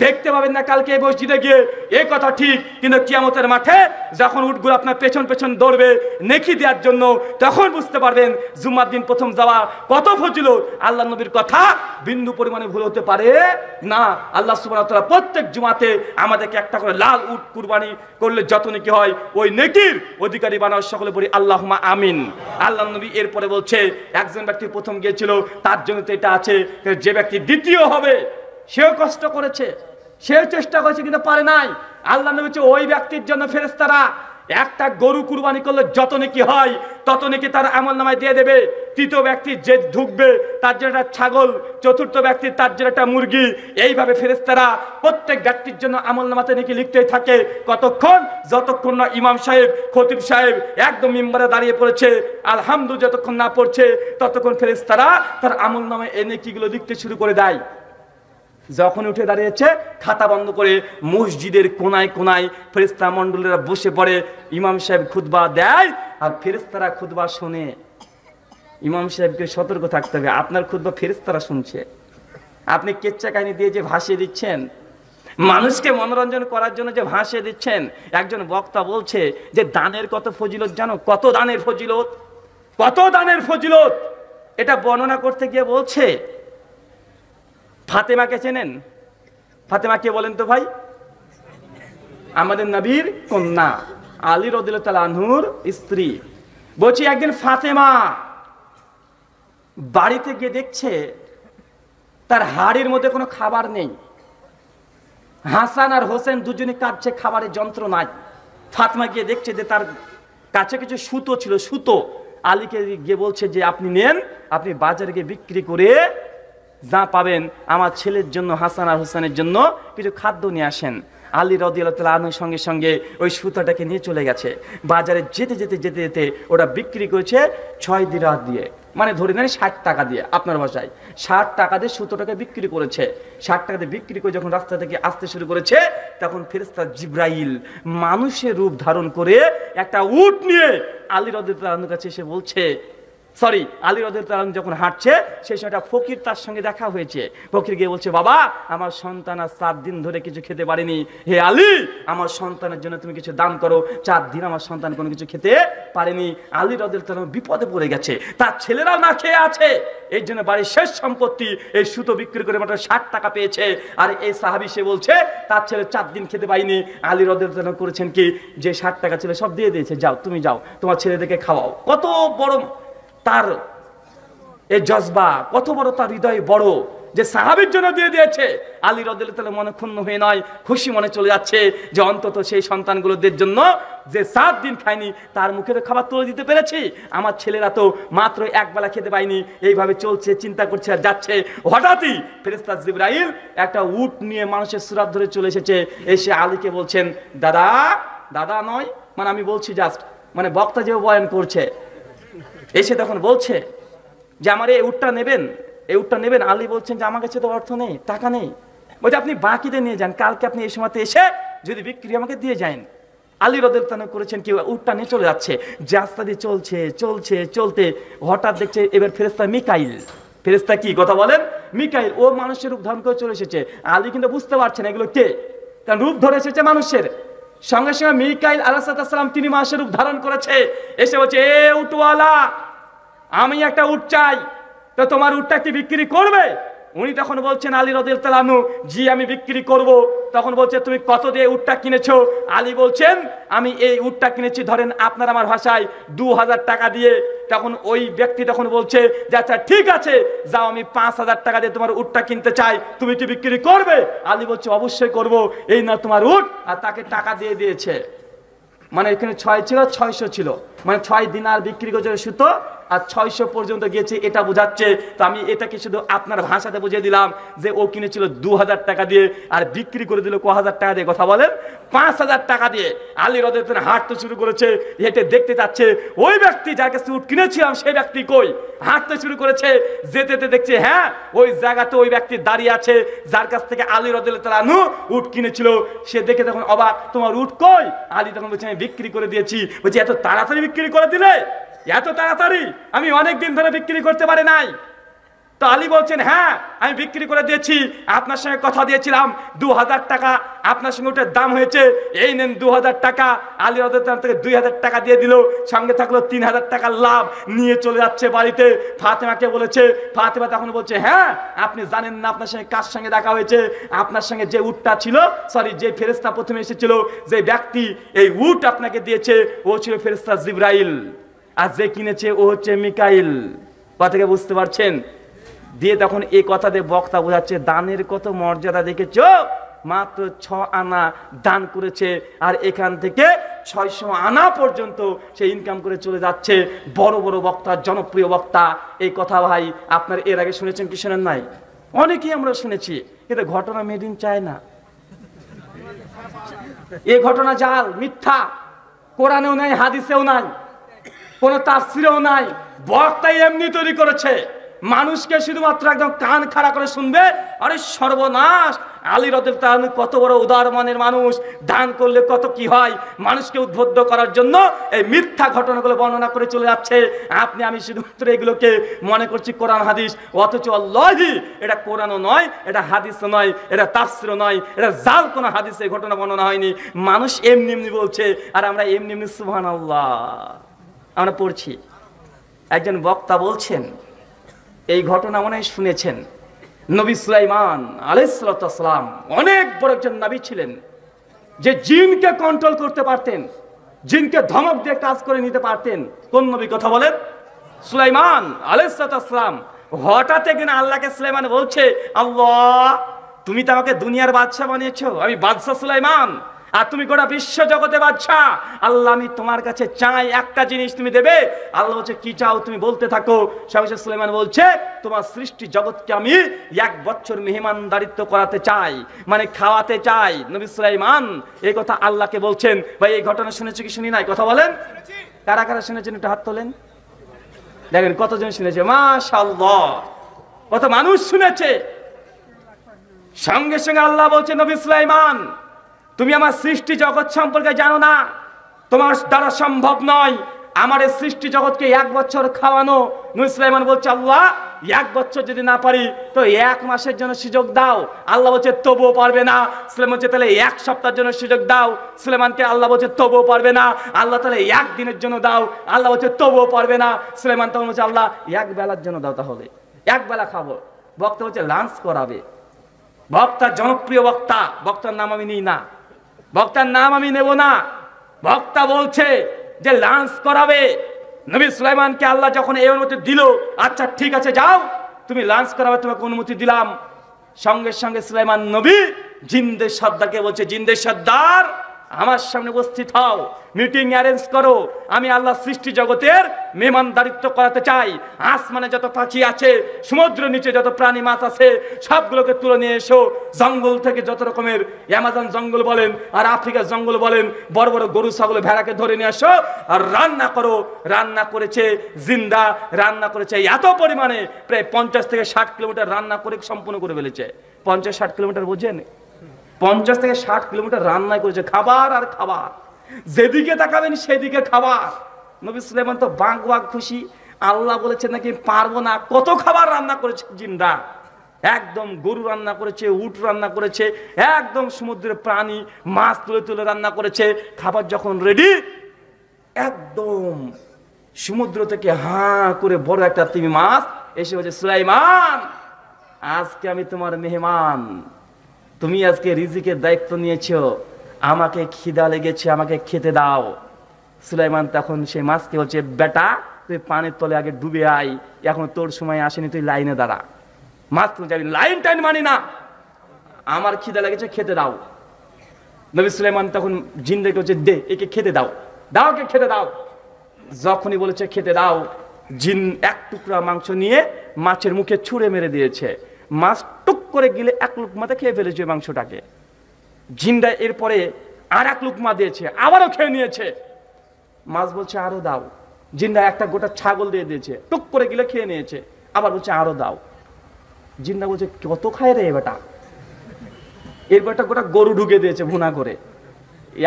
দেখতে পাবেন না কালকে এই মসজিদে গিয়ে, এই কথা ঠিক। কিন্তু কিয়ামতের মাঠে যখন উটগুলো আপনার পেছন পেছন দৌড়বে নেকি দেওয়ার জন্য, তখন বুঝতে পারবেন জুম্মার দিন প্রথম যাওয়া কত ফজিলত। আল্লাহ নবীর কথা বিন্দু পরিমাণে ভুল হতে পারে না। আল্লাহ সুবহানাহু ওয়া তাআলা প্রত্যেক জুমাতে আমাদেরকে একটা করে লাল উট কুরবানি করলে যত নেকি হয়, ওই নেকির অধিকারী বানাও। সকলে বলি আল্লাহুম্মা আমিন। আল্লাহ নবী এরপরে বলছে, একজন ব্যক্তি প্রথম গিয়েছিল তার জন্য তো এটা আছে, যে ব্যক্তি দ্বিতীয় হবে সেও কষ্ট করেছে, সেও চেষ্টা করেছে কিন্তু পারে নাই। আল্লাহ নবী বলছে, ওই ব্যক্তির জন্য ফেরেশতারা একটা গরু কুরবানি করলে যত নেকি হয় তত নেকি তার আমলনামায় দিয়ে দেবে। তৃতীয় ব্যক্তি যে ঢুকবে তার জন্য একটা ছাগল, চতুর্থ ব্যক্তি তার জন্য একটা মুরগি। এইভাবে ফেরেশতারা প্রত্যেক ব্যক্তির জন্য আমলনামাতে নেকি লিখতেই থাকে। কতক্ষণ? যতক্ষণ না ইমাম সাহেব, খতিব সাহেব একদম মিম্বারে দাঁড়িয়ে পড়েছে, আলহামদুলিল্লাহ যতক্ষণ না পড়ছে ততক্ষণ ফেরেশতারা তার আমলনামায় এই নেকিগুলো লিখতে শুরু করে দেয়। যখন উঠে দাঁড়িয়েছে, খাতা বন্ধ করে মসজিদের কোনায় কোনায় ফেরেশতা মণ্ডলীরা বসে পড়ে। ইমাম সাহেব খুতবা দেয় আর ফেরেশতারা খুতবা শোনে। ইমাম সাহেবকে সতর্ক থাকতে হবে, আপনার খুতবা ফেরেশতারা শুনছে। আপনি কেচ্চা কাহিনী দিয়ে যে ভাসিয়ে দিচ্ছেন, মানুষকে মনোরঞ্জন করার জন্য যে ভাসিয়ে দিচ্ছেন। একজন বক্তা বলছে যে দানের কত ফজিলত জানো? কত দানের ফজিলত, কত দানের ফজিলত। এটা বর্ণনা করতে গিয়ে বলছে, ফাতেমাকে চেনেন? ফাতেমা কে বলেন তো ভাই? আমাদের নবীর কন্যা, আলী রাদিয়াল্লাহু তাআলা আনহুর স্ত্রী। বলছি একদিন ফাতেমা বাড়িতে গিয়ে দেখছে তার হাড়ির মধ্যে কোনো খাবার নেই। হাসান আর হোসেন দুজনে কাঁদছে, খাবারের যন্ত্র নাই। ফাতেমা গিয়ে দেখছে যে তার কাছে কিছু সুতো ছিল, সুতো। আলীকে গিয়ে বলছে যে আপনি নেন, আপনি বাজারে গিয়ে বিক্রি করে যা পাবেন আমার ছেলের জন্য, হাসান আর হোসেনের জন্য কিছু খাদ্য নিয়ে আসেন। আলী রাদিয়াল্লাহু তাআলা আনহুর সঙ্গে সঙ্গে ওই সুতাটাকে নিয়ে চলে গেছে। বাজারে যেতে যেতে যেতে যেতে ওটা বিক্রি করেছে 6 দিরহাম দিয়ে, মানে ধরে নেন 60 টাকা দিয়ে। আপনার ভাষায় 60 টাকা দিয়ে সুতোটাকে বিক্রি করেছে। 60 টাকা দিয়ে বিক্রি করে যখন রাস্তা থেকে আসতে শুরু করেছে, তখন ফেরেশতা জিবরাইল মানুষের রূপ ধারণ করে একটা উট নিয়ে আলী রাদিয়াল্লাহু তাআলার কাছে এসে বলছে, আলী রাদিয়াল্লাহু তাআলা যখন হাঁটছে সেই সময়টা ফকির তার সঙ্গে দেখা হয়েছে। ফকির গিয়ে বলছে, বাবা আমার সন্তান আর 7 দিন ধরে কিছু খেতে পারেনি, হে আলী আমার সন্তানের জন্য তুমি কিছু দান করো। 4 দিন আমার সন্তান কোনো কিছু খেতে পারেনি। আলী রাদিয়াল্লাহু তাআলা বিপদে পড়ে গেছে, তার ছেলেরাও না খেয়ে আছে। এই জন্য বাড়ির শেষ সম্পত্তি এই সুতো বিক্রি করে মাত্র 60 টাকা পেয়েছে। আর এই সাহাবী সে বলছে তার ছেলে 4 দিন খেতে পায়নি। আলী রাদিয়াল্লাহু তাআলা করেছেন কি, যে 60 টাকা ছিল সব দিয়ে দিয়েছে, যাও তুমি যাও তোমার ছেলেদেরকে খাওয়াও। কত বড় তার এই জজবা, কত বড় তার হৃদয় বড়। যে সাহাবীর জন্য দিয়ে দিয়েছে। আলী রাদিয়াল্লাহু তাআলা মনে ক্ষুণ্ণ হয়ে নয়, খুশি মনে চলে যাচ্ছে যে অন্তত সেই সন্তানগুলোদের জন্য যে 7 দিন খায়নি তার মুখে তো খাবার তুলে দিতে পেরেছি। আমার ছেলেরা তো মাত্র একবেলা খেতে পায়নি। এইভাবে চলছে, চিন্তা করছে আর যাচ্ছে। হঠাৎই ফেরেশতা জিবরাইল একটা উট নিয়ে মানুষের সুরাত ধরে চলে এসেছে। এসে আলীকে বলছেন, দাদা, দাদা নয় মানে আমি বলছি জাস্ট, মানে বক্তা যে বয়ান করছে, এসে তখন বলছে যে আমার এই উটটা নেবেন, এই উটটা নেবেন। আলী বলছেন যে আমার কাছে তো অর্থ নেই, টাকা নেই। বলছে আপনি বাকিতে নিয়ে যান, কালকে আপনি এই সময়তে এসে যদি বিক্রি আমাকে দিয়ে যান। আলী রাদিয়াল্লাহু তাআলা করেছেন কি, উটটা নিয়ে চলে যাচ্ছে। রাস্তা দিয়ে চলছে চলছে চলতে হঠাৎ দেখছে এবার ফেরেশতা মিকাইল, ফেরেশতা কি কথা বলেন, মিকাইল, ও মানুষের রূপ ধারণ করে চলে এসেছে। আলী কিন্তু বুঝতে পারছেন এগুলো কে, কারণ রূপ ধরে এসেছে মানুষের। সঙ্গে সঙ্গে মিকাইল আলাইহিস সালাম তিনি মানুষের রূপ ধারণ করেছে। এসে বলছে, এ উটওয়ালা, আমি একটা উট চাই, তো তোমার উটটা কি বিক্রি করবে? উনি তখন বলছেন, আলী রাদিয়াল্লাহু তাআলা আনহু, জি আমি বিক্রি করব। তখন বলছে, তুমি কত দিয়ে উটটা কিনেছো? আলী বলছেন, আমি এই উটটা কিনেছি ধরেন আপনার আমার ভাষায় 2000 টাকা দিয়ে। তখন ওই ব্যক্তি তখন বলছে যে আচ্ছা ঠিক আছে, যাও আমি 5000 টাকা দিয়ে তোমার উটটা কিনতে চাই, তুমি কি বিক্রি করবে? আলী বলছে, অবশ্যই করব, এই না তোমার উট। আর তাকে টাকা দিয়ে দিয়েছে। মানে এখানে 6 ছিল, 600 ছিল, মানে 6 দিনার বিক্রি করছে সুতো, আর 600 পর্যন্ত গিয়েছে, এটা বোঝাচ্ছে। তো আমি এটাকে শুধু আপনার ভাষাতে বুঝিয়ে দিলাম যে ও কিনেছিল 2000 টাকা দিয়ে আর বিক্রি করে দিল 1000 টাকা দিয়ে। কথা বলেন, 5000 টাকা দিয়ে। আলী রাদিয়াল্লাহু তাআলা হাঁটতে শুরু করেছে, হেঁটে দেখতে যাচ্ছে ওই ব্যক্তি যার কাছে উট কিনেছিলাম সেই ব্যক্তি কই। হাঁটতে শুরু করেছে, যেতে যেতে দেখছে হ্যাঁ ওই জায়গাতে ওই ব্যক্তি দাঁড়িয়ে আছে যার কাছ থেকে আলী রাদিয়াল্লাহু তাআলা আনহু উট কিনেছিল। সে দেখে তখন অবাক, তোমার উট কই? আলী তখন বলছে, আমি বিক্রি করে দিয়েছি। বলছে, এত তাড়াতাড়ি বিক্রি করে দিলে? এত তাড়াতাড়ি? আমি অনেক দিন ধরে বিক্রি করতে পারি নাই। তো আলী বলছেন, হ্যাঁ আমি বিক্রি করে দিয়েছি, আপনার সঙ্গে কথা দিয়েছিলাম 2000 টাকা, আপনার সঙ্গে ওটার দাম হয়েছে, এই নেন 2000 টাকা। আলী রাদিয়াল্লাহু তাআলা থেকে 2000 টাকা দিয়ে দিল, সঙ্গে থাকলো 3000 টাকার লাভ, নিয়ে চলে যাচ্ছে বাড়িতে। ফাতেমাকে বলেছে, ফাতেমা তখন বলছে, হ্যাঁ আপনি জানেন না আপনার সঙ্গে কার সঙ্গে দেখা হয়েছে? আপনার সঙ্গে যে উটটা ছিল, সরি যে ফেরেশতা প্রথমে এসেছিল, যে ব্যক্তি এই উট আপনাকে দিয়েছে ও ছিল ফেরেশতা জিবরাইল, আর যে কিনেছে ও হচ্ছে মিকাইল। কথাকে বুঝতে পারছেন? দিয়ে তখন এই কথা দিয়ে বক্তা বোঝাচ্ছে দানের কত মর্যাদা দেখেছো, মাত্র 6 আনা দান করেছে, আর এখান থেকে 600 আনা পর্যন্ত সে ইনকাম করে চলে যাচ্ছে। বড় বড় বক্তা, জনপ্রিয় বক্তা। এই কথা ভাই আপনার এর আগে শুনেছেন কি শোনেন নাই? অনেকেই আমরা শুনেছি, কিন্তু ঘটনা মেড ইন চায়না। এই ঘটনা জাল, মিথ্যা, কোরআনেও নাই, হাদিসেও নাই, কোন তাফসীরেও নাই। বক্তাই এমনি তৈরি করেছে, মানুষকে শুধুমাত্র একদম কান খাড়া করে শুনবে। আরে সর্বনাশ, আলী রাদিয়াল্লাহু তাআলা কত বড় উদার মনের মানুষ, দান করলে কত কি হয়, মানুষকে উদ্বুদ্ধ করার জন্য এই মিথ্যা ঘটনাগুলো বর্ণনা করে চলে যাচ্ছে। আপনি আমি শুধুমাত্র এগুলোকে মনে করছি কোরআন হাদিস, অথচ আল্লাহি এটা কোরআনও নয়, এটা হাদিসও নয়, এটা তাফসীরও নয়, এটা জাল কোন হাদিসে ঘটনা বর্ণনা হয়নি। মানুষ এমনি এমনি বলছে, আর আমরা এমনি এমনি সুবহানাল্লাহ আমরা পড়ছি। একজন বক্তা বলছেন, এই ঘটনা মনে হয় শুনেছেন, নবী সুলাইমান আলাইহিস সালাম অনেক বড় একজন নবী ছিলেন, যে জিনকে কন্ট্রোল করতে পারতেন, জিনকে ধমক দিয়ে কাজ করে নিতে পারতেন। কোন নবী কথা বলেন? সুলাইমান আলাইহিস সালাম। হঠাৎ একদিন আল্লাহকে সুলাইমান বলছে, আল্লাহ তুমি তো আমাকে দুনিয়ার বাদশা বানিয়েছো, আমি বাদশা সুলাইমান, আর তুমি গোটা বিশ্ব জগতে বাদশা। আল্লাহ আমি তোমার কাছে চাই একটা জিনিস, তুমি দেবে? আল্লাহ বলছে, কি চাও তুমি বলতে থাকো। সর্বশেষ সুলাইমান বলছে, তোমার সৃষ্টি জগৎকে আমি 1 বছর মেহমানদারিত্ব করাতে চাই, মানে খাওয়াতে চাই। নবী সুলাইমান এই কথা আল্লাহকে বলছেন। ভাই এই ঘটনা শুনেছো কি শুনি নাই? কথা বলেন, কারা কারা শুনেছেন একটু হাত তোলেন। দেখেন কতজন শুনেছে, মাশাআল্লাহ, কত মানুষ শুনেছে। সঙ্গে সঙ্গে আল্লাহ বলছে, নবী সুলাইমান তুমি আমার সৃষ্টি জগৎ সম্পর্কে জানো না, তোমার দ্বারা সম্ভব নয় আমার এই সৃষ্টি জগৎকে 1 বছর খাওয়ানো। নবী সুলাইমান বলছে, আল্লাহ 1 বছর যদি না পারি তো 1 মাসের জন্য সুযোগ দাও। আল্লাহ বলছে তবুও পারবে না। সুলাইমান বলছে তাহলে 1 সপ্তাহের জন্য সুযোগ দাও। সুলাইমানকে আল্লাহ বলছে তবুও পারবে না। আল্লাহ তাহলে 1 দিনের জন্য দাও। আল্লাহ বলছে তবুও পারবে না। সুলাইমান তখন বলছে, আল্লাহ 1 বেলার জন্য দাও, তাহলে 1 বেলা খাবো। বক্তা বলছে লাঞ্চ করাবে। বক্তা জনপ্রিয় বক্তা, বক্তার নাম আমি নিই না, বক্তার নাম আমি নেব না। বক্তা বলছে যে লাঞ্চ করাবে। নবী সুলাইমানকে আল্লাহ যখন এই অনুমতি দিল, আচ্ছা ঠিক আছে যাও, তুমি লাঞ্চ করাবে, তোমাকে অনুমতি দিলাম। সঙ্গে সঙ্গে সুলাইমান নবী জিন্দের সর্দারকে বলছে, জিন্দের সর্দার আমার সামনে উপস্থিত হও, মিটিং অ্যারেঞ্জ করো। আমি আল্লাহ সৃষ্টি জগতের মেহমানদারিত্ব করাতে চাই। আসমানে যত পাখি আছে, সমুদ্র নিচে যত প্রাণী মাছ আছে, সবগুলোকে তুলে নিয়ে এসো। জঙ্গল থেকে যত রকমের, অ্যামাজন জঙ্গল বলেন আর আফ্রিকার জঙ্গল বলেন, বড় বড় গরু ছাগল ভেড়াকে ধরে নিয়ে আসো আর রান্না করো। রান্না করেছে জিন্দা, রান্না করেছে এত পরিমাণে, প্রায় 50 থেকে 60 কিলোমিটার রান্না করে সম্পূর্ণ করে ফেলেছে। 50-60 কিলোমিটার বোঝেন, 50 থেকে 60 কিলোমিটার রান্না করেছে, খাবার আর খাবার, যেদিকে তাকাবেন সেদিকে খাবার। নবী সুলাইমান তো বাঘ বাঘ খুশি। আল্লাহ বলেছেন নাকি পারবো না, কত খাবার রান্না করেছে জিন্দা, একদম গরু রান্না করেছে, উট রান্না করেছে, একদম সমুদ্রের প্রাণী মাছ তুলে তুলে রান্না করেছে। খাবার যখন রেডি, একদম সমুদ্র থেকে হাঁ করে বড় একটা তিমি মাছ এসে বলছে, সুলাইমান আজকে আমি তোমার মেহমান, তুমি আজকে রিজিকের দায়িত্ব নিয়েছো, আমাকে খিদা লেগেছে, আমাকে খেতে দাও। সুলাইমান তখন সেই মাছকে বলছে, বেটা তুই পানির তলে আগে ডুবে আয়, এখন তোর সময় আসেনি, তুই লাইনে দাঁড়া। মাছ তুমি যাবি, লাইন টাইন মানি না, আমার খিদা লেগেছে, খেতে দাও। নবী সুলাইমান তখন জিন্দেরকে বলছে, দে একে খেতে দাও, দাও কে খেতে দাও। যখনই বলেছে খেতে দাও, জিন এক টুকরা মাংস নিয়ে মাছের মুখে ছুঁড়ে মেরে দিয়েছে। মাছ টুক করে গিলে এক লুকমাতে খেয়ে ফেলেছে মাংসটাকে। জিন্দা এরপরে আর এক লুকমা দিয়েছে, আবারও খেয়ে নিয়েছে। মাছ বলছে আরো দাও। জিন্দা একটা গোটা ছাগল দিয়ে দিয়েছে, টুক করে গিলে খেয়ে নিয়েছে, আবার বলছে আরো দাও। জিন্দা বলছে কত খায় রে বেটা। এরপর একটা গোটা গরু ঢুকে দিয়েছে ভুনা করে,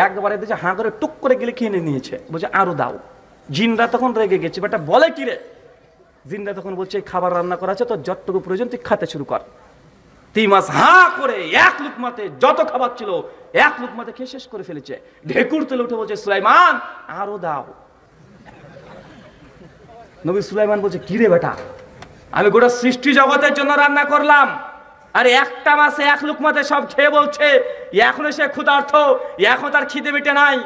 একবারে দিয়েছে, হাঁ করে টুক করে গিলে খেয়ে নিয়েছে, বলছে আরো দাও। জিন্দা তখন রেগে গেছে, বেটা বলে কি রে। জিন্দা তখন বলছে খাবার রান্না করা আছে, তোর যতটুকু প্রয়োজন তুই খেতে শুরু কর। তিন মাস হাঁ করে এক লুকমাতে যত খাবার ছিল এক লুকমাতে খেয়ে শেষ করে ফেলেছে। ঢেকুর তুলে উঠে বলছে, সুলাইমান আরো দাও। নবী সুলাইমান বলছে কি রে বেটা, আমি গোটা সৃষ্টি জগতের জন্য রান্না করলাম, আর একটা মাসে এক লুকমাতে সব খেয়ে বলছে এখনো সে ক্ষুধার্ত, এখন তার খিদে মিটে নাই।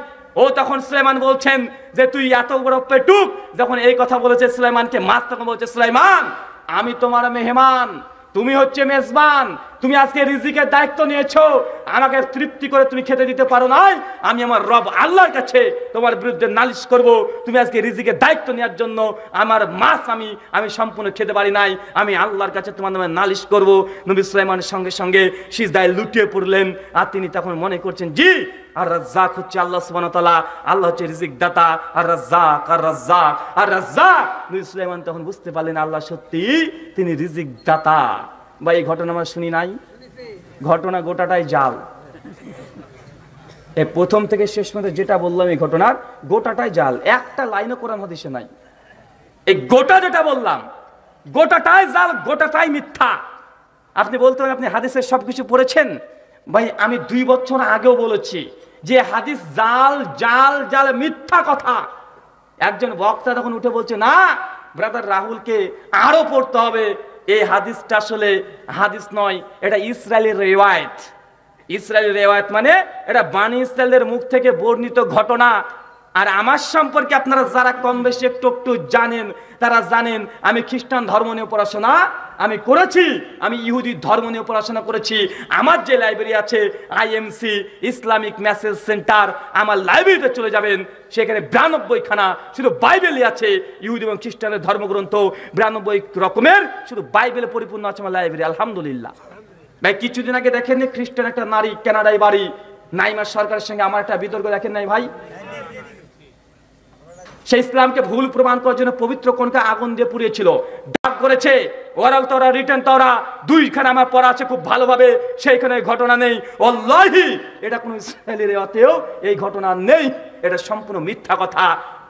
ও তখন সুলাইমান বলছেন যে তুই এত বড় পেটুক। যখন এই কথা বলেছে সুলাইমানকে, মাছ তখন বলছে, সুলাইমান আমি তোমার মেহমান, তুমি হচ্ছে মেজবান, তুমি আজকে রিজিকের দায়িত্ব নিয়েছো, আমাকে তৃপ্তি করে তুমি খেতে দিতে পারো নাই, আমি আমার রব আল্লাহর কাছে তোমার বিরুদ্ধে নালিশ করব। তুমি আজকে রিজিকের দায়িত্ব নেওয়ার জন্য আমার মাছ আমি সম্পূর্ণ খেতে পারি নাই, আমি আল্লাহর কাছে তোমার নামে নালিশ করব। নবী সুলাইমানের সঙ্গে সঙ্গে সিজদায় লুটিয়ে পড়লেন। আর তিনি তখন মনে করছেন জি, আর রাজ্জাক হচ্ছে আল্লাহ সুবহানাহু ওয়া তাআলা, আল্লাহ হচ্ছে রিজিক দাতা, আর রাজ্জাক আর রাজ্জাক আর রাজ্জাক। নবী সুলাইমান তখন বুঝতে পারলেন আল্লাহ সত্যি তিনি রিজিক দাতা। ভাই এই ঘটনা আমরা শুনি নাই, ঘটনা গোটাটাই জাল। এই প্রথম থেকে শেষ পর্যন্ত যেটা বললাম এই ঘটনার গোটাটাই জাল, একটা লাইনও কোরআন হাদিসে নাই। এই গোটা যেটা বললাম গোটাটাই জাল, গোটাটাই মিথ্যা। আপনি বলতে পারেন আপনি হাদিসের সবকিছু পড়েছেন। ভাই আমি 2 বছর আগেও বলেছি যে হাদিস জাল জাল জাল, মিথ্যা কথা। একজন বক্তা তখন উঠে বলছে না ব্রাদার রাহুলকে আরো পড়তে হবে, এই হাদিসটা আসলে হাদিস নয়, এটা ইসরায়েলের রেওয়ায়েত। ইসরায়েলের রেওয়ায়েত মানে এটা বানি ইসরায়েলের মুখ থেকে বর্ণিত ঘটনা। আর আমার সম্পর্কে আপনারা যারা কম বেশি একটু একটু জানেন তারা জানেন আমি খ্রিস্টান ধর্ম নিয়ে পড়াশোনা আমি করেছি, আমি ইহুদি ধর্ম নিয়ে পড়াশোনা করেছি। আমার যে লাইব্রেরি আছে IMC ইসলামিক মেসেজ সেন্টার, আমার লাইব্রেরিতে চলে যাবেন, সেখানে 92 খানা শুধু বাইবেলই আছে, ইহুদি এবং খ্রিস্টানের ধর্মগ্রন্থ 92 রকমের শুধু বাইবেলে পরিপূর্ণ আছে আমার লাইব্রেরি, আলহামদুলিল্লাহ। ভাই কিছুদিন আগে দেখেননি খ্রিস্টান একটা নারী কানাডায় বাড়ি, নাইমা সরকারের সঙ্গে আমার একটা বিতর্ক দেখেন নাই ভাই? সে ইসলামকে ভুল প্রমাণ করার জন্য পবিত্র কোনকে আগুন দিয়ে পুড়িয়েছিল, ডাক করেছে। ওরাল তোরা রিটার্ন তোরা 2খানা আমার পড়া আছে খুব ভালোভাবে, সেইখানে ঘটনা নেই। ওয়াল্লাহি এটা কোন ইসরায়েলের রেওয়াতেও এই ঘটনা নেই, এটা সম্পূর্ণ মিথ্যা কথা।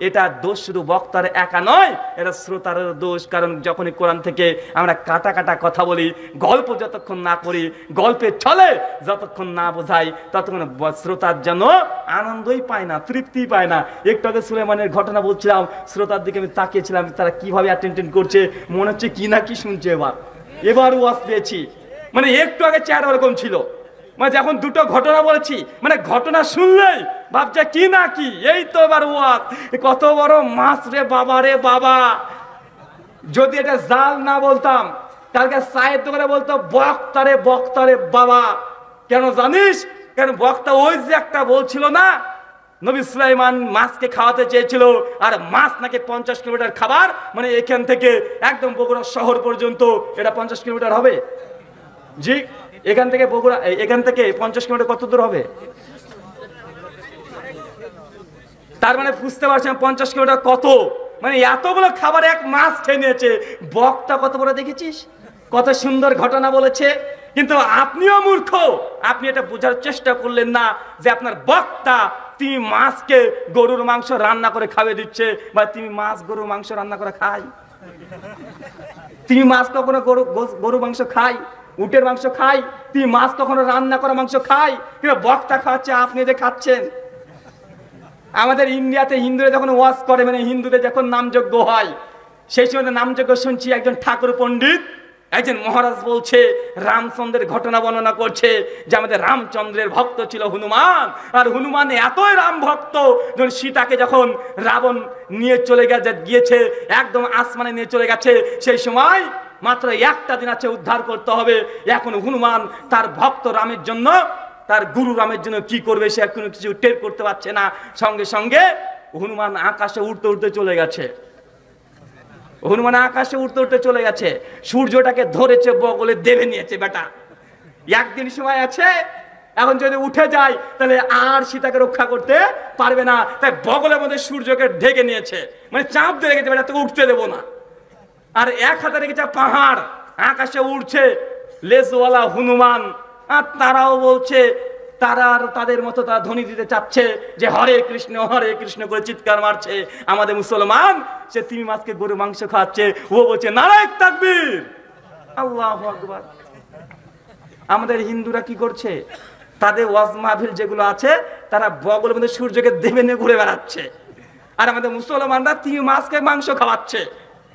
এটা দোষ শুধু বক্তার একা নয়, এটা শ্রোতারের দোষ। কারণ যখনই কোরআন থেকে আমরা কাটা কাটা কথা বলি, গল্প যতক্ষণ না করি, গল্পের ছলে যতক্ষণ না বোঝাই, ততক্ষণ শ্রোতার যেন আনন্দই পায় না, তৃপ্তি পায় না। একটু আগে সুলাইমানের ঘটনা বলছিলাম, শ্রোতার দিকে আমি তাকিয়েছিলাম, তারা কিভাবে অ্যাটেন্ড করছে, মনে হচ্ছে কি না কি শুনছে। এবার ওয়াজ পেয়েছি, মানে একটু আগে চেহারা ওরকম ছিল, মানে যখন দুটো ঘটনা বলেছি, মানে ঘটনা শুনলেই ভাবছে কি না কি। এই তো এবার ওয়াজ, কত বড় মাছ রে বাবা রে বাবা। যদি এটা জাল না বলতাম, কালকে চায়ের দোকানে বলতো বক্তারে বক্তারে বাবা, কেন জানিস? কেন বক্তা ওই যে একটা বলছিল না, নবী সুলাইমান মাছকে খাওয়াতে চেয়েছিল, আর মাছ নাকি 50 কিলোমিটার খাবার, মানে এখান থেকে একদম বগুড়া শহর পর্যন্ত এটা 50 কিলোমিটার হবে। জি, এখান থেকে বগুড়া, এখান থেকে 50 কিলোমিটার কত দূর হবে? তার মানে বুঝতে পারছেন 50 কিলোমিটার কত, মানে এতগুলো খাবার এক মাছ খেয়ে নিয়েছে। বক্তা কত বড় দেখেছিস, কত সুন্দর ঘটনা বলেছে। কিন্তু আপনিও মূর্খ, আপনি এটা বোঝার চেষ্টা করলেন না যে আপনার বক্তা তিনি মাছকে গরুর মাংস রান্না করে খাওয়িয়ে দিচ্ছে, বা তুমি মাছ গরুর মাংস রান্না করে খাই? তুমি মাছ কখনো গরু মাংস খাই, উটের মাংস খাই? তুমি মাছ কখনো রান্না করা মাংস খাই? কিন্তু বক্তা খাচ্ছে, আপনি যে খাচ্ছেন। আমাদের ইন্ডিয়াতে হিন্দুরা যখন ওয়াজ করে, মানে হিন্দুদের যখন নামযজ্ঞ হয়, সেই সময় নামযজ্ঞ শুনছি একজন ঠাকুর পণ্ডিত, একজন মহারাজ বলছে, রামচন্দ্রের ঘটনা বর্ণনা করছে যে আমাদের রামচন্দ্রের ভক্ত ছিল হনুমান, আর হনুমান এতই রাম ভক্ত, যখন সীতাকে যখন রাবণ নিয়ে চলে গিয়েছে, একদম আসমানে নিয়ে চলে গেছে, সেই সময় মাত্র একটা দিন আছে উদ্ধার করতে হবে। এখন হনুমান তার ভক্ত রামের জন্য, তার গুরু রামের জন্য কি করবে সে এখনো কিছু টের করতে পারছে না। সঙ্গে সঙ্গে হনুমান আকাশে উঠতে উঠতে চলে গেছে, হনুমান আকাশে উঠতে উঠতে চলে গেছে, সূর্যটাকে ধরেছে বগলে দেবে নিয়েছে। বেটা একদিন সময় আছে, এখন যদি উঠে যায় তাহলে আর সীতাকে রক্ষা করতে পারবে না, তাই বগলের মধ্যে সূর্যকে ঢেকে নিয়েছে, মানে চাপ দিয়ে রেখেছে, বেটা তোকে উঠতে দেবো না। আর এক হাতে রেখেছে পাহাড়, আকাশে উঠছে লেজওয়ালা হনুমান, আর তারাও বলছে, তারা তাদের মতো তারা ধ্বনি দিতে চাচ্ছে যে হরে কৃষ্ণ করে চিৎকার মারছে। আমাদের মুসলমান সে তিমি মাছকে গরু মাংস খাচ্ছে, ও বলছে নারায়ে তাকবীর, আল্লাহু আকবার। আমাদের হিন্দুরা কি করছে, তাদের ওয়াজ মাহফিল যেগুলো আছে, তারা বগলের মধ্যে সূর্যকে দেবে নিয়ে ঘুরে বেড়াচ্ছে, আর আমাদের মুসলমানরা তিমি মাছকে মাংস খাওয়াচ্ছে,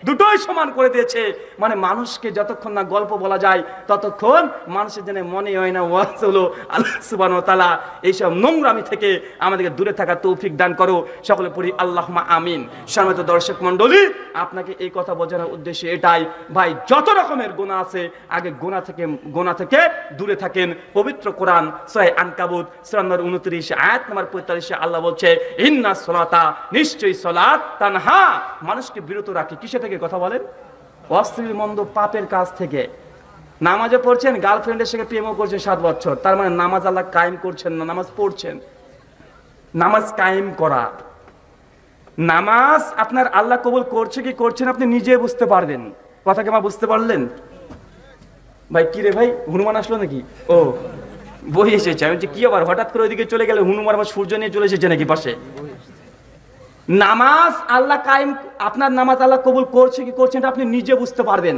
দুটোই সমান করে দিয়েছে। মানে মানুষকে যতক্ষণ না গল্প বলা যায় ততক্ষণ মানুষের জন্য মনে হয় না ওয়াজ হলো। আল্লাহ সুবহানাহু ওয়া তাআলা এইসব নোংরামি থেকে আমাদেরকে দূরে থাকার তৌফিক দান করো, সকলে পড়ি আল্লাহুম্মা আমিন। সম্মানিত দর্শক মণ্ডলী, আপনাকে এই কথা বোঝানোর উদ্দেশ্য এটাই, ভাই যত রকমের গুনাহ আছে, আগে গুনাহ থেকে দূরে থাকেন। পবিত্র কোরআন সূরা আনকাবুত সূরা নম্বর 29 আয়াত নম্বর 45 আল্লাহ বলছে, ইন্নাস সালাতা, নিশ্চয়ই সালাত, তানহা, মানুষকে বিরত রাখে কিসে থেকে? কথা বলেন, অশ্লীল মন্দ পাপের কাজ থেকে। নামাজও পড়ছেন, গার্লফ্রেন্ডের সঙ্গে প্রেমও করছেন 7 বছর, তার মানে নামাজ আল্লাহ কায়েম করছেন না, নামাজ পড়ছেন। নামাজ কায়েম করা, নামাজ আপনার আল্লাহ কবুল করছে কি করছেন আপনি নিজে বুঝতে পারবেন। কথা কি আমার বুঝতে পারলেন? ভাই কি রে ভাই, হনুমান আসলো নাকি? ও বই এসেছে। আমি কি আবার হঠাৎ করে ওইদিকে চলে গেলে, হনুমান আবার সূর্য নিয়ে চলে এসেছে নাকি পাশে? নামাজ আল্লাহ কায়েম, আপনার নামাজ আল্লাহ কবুল করছে কি করছেন এটা আপনি নিজে বুঝতে পারবেন,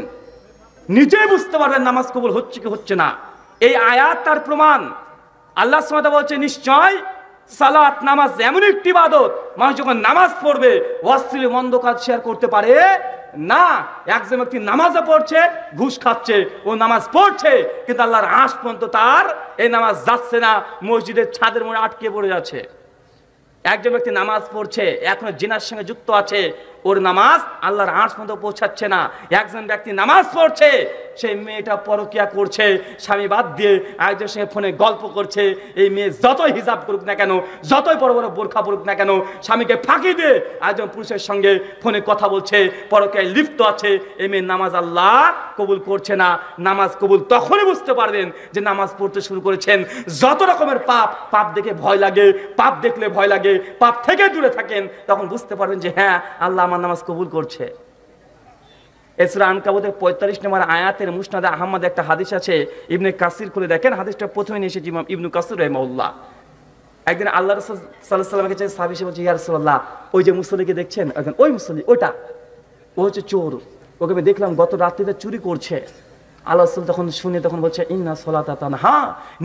নিজে বুঝতে পারবেন নামাজ কবুল হচ্ছে কি হচ্ছে না। এই আয়াত তার প্রমাণ। আল্লাহ সুবহানাহু ওয়া তাআলা বলছে, নিশ্চয় সালাত, নামাজ এমন একটি ইবাদত, মানুষ যখন নামাজ পড়বে অশ্লীল মন্দ কাজ শেয়ার করতে পারে না। একজন ব্যক্তি নামাজও পড়ছে, ঘুষ খাচ্ছে, ও নামাজ পড়ছে কিন্তু আল্লাহর আরশ পর্যন্ত তার এই নামাজ যাচ্ছে না, মসজিদের ছাদের মোড়ে আটকে পড়ে যাচ্ছে। একজন ব্যক্তি নামাজ পড়ছে, এখনো জিনার সঙ্গে যুক্ত আছে, ওর নামাজ আল্লাহর আরশ পর্যন্ত পৌঁছাচ্ছে না। একজন ব্যক্তি নামাজ পড়ছে, সেই মেয়েটা পরকিয়া করছে, স্বামী বাদ দিয়ে একজনের সঙ্গে ফোনে গল্প করছে। এই মেয়ে যতই হিজাব করুক না কেন, যতই বড় বড় বোরখা পরুক না কেন, স্বামীকে ফাঁকি দিয়ে একজন পুরুষের সঙ্গে ফোনে কথা বলছে, পরকিয়ায় লিপ্ত আছে। এই মেয়ে নামাজ আল্লাহ কবুল করছে না। নামাজ কবুল তখনই বুঝতে পারবেন যে নামাজ পড়তে শুরু করেছেন। যত রকমের পাপ দেখে ভয় লাগে, পাপ দেখলে ভয় লাগে, পাপ থেকে দূরে থাকেন, তখন বুঝতে পারবেন যে হ্যাঁ আল্লাহ আমার নামাজ কবুল করছে। সূরা আনকাবুতের 45 নম্বর আয়াতের মুসনাদে আহমদ একটা হাদিস আছে, ইবনে কাসির খুলে দেখেন, হাদিসটা প্রথমে নিয়ে এসেছে ইমাম ইবনে কাসির রাহিমাহুল্লাহ। একদিন আল্লাহ রাসূল সাল্লাল্লাহু আলাইহি ওয়াসাল্লামের কাছে সাহাবী এসে বলছে, ইয়া রাসূলুল্লাহ, ওই যে মুসল্লিকে দেখছেন, ওই মুসল্লি, ওটা ও হচ্ছে চোর, ওকে আমি দেখলাম গত রাত্রিতে চুরি করছে। আল্লাহ রাসূল তখন শুনে তখন বলছে, ইন্না সালাতা তানহা,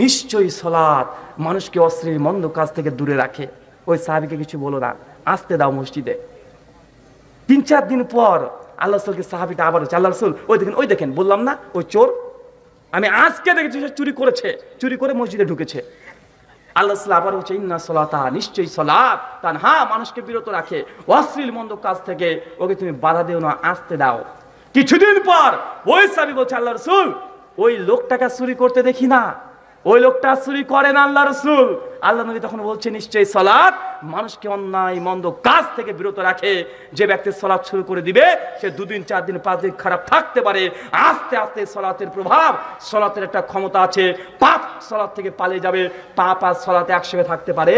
নিশ্চয়ই সালাত মানুষকে অশ্লীল মন্দ কাজ থেকে দূরে রাখে। ওই সাহাবীকে কিছু বলো না, আসতে দাও মসজিদে। 3-4 দিন পর আল্লাহ রাসূলকে সাহাবীটা আবার বলছে, আল্লাহ রাসূল ওই দেখেন বললাম না ওই চোর, আমি আজকে দেখেছি সে চুরি করেছে, চুরি করে মসজিদে ঢুকেছে। আল্লাহ রাসূল আবার বলছে, ইন্না সালাতা, নিশ্চয়ই সালাত তানহা, মানুষকে বিরত রাখে অশ্লীল মন্দ কাজ থেকে, ওকে তুমি বাধা দিও না, আসতে দাও। কিছুদিন পর ওই সাহাবী বলছে, আল্লাহ রাসূল, ওই লোকটাকে চুরি করতে দেখি না, ওই লোকটা চুরি করে না আল্লাহ রাসূল। আল্লাহ নবী তখন বলছে, নিশ্চয়ই সালাত মানুষকে অন্যায় মন্দ কাজ থেকে বিরত রাখে। যে ব্যক্তি সালাত শুরু করে দিবে সে 2 দিন 4 দিন 5 দিন খারাপ থাকতে পারে, আস্তে আস্তে সালাতের প্রভাব, সালাতের একটা ক্ষমতা আছে, পাপ সালাত থেকে পালিয়ে যাবে। পাপ আর সালাতে একসঙ্গে থাকতে পারে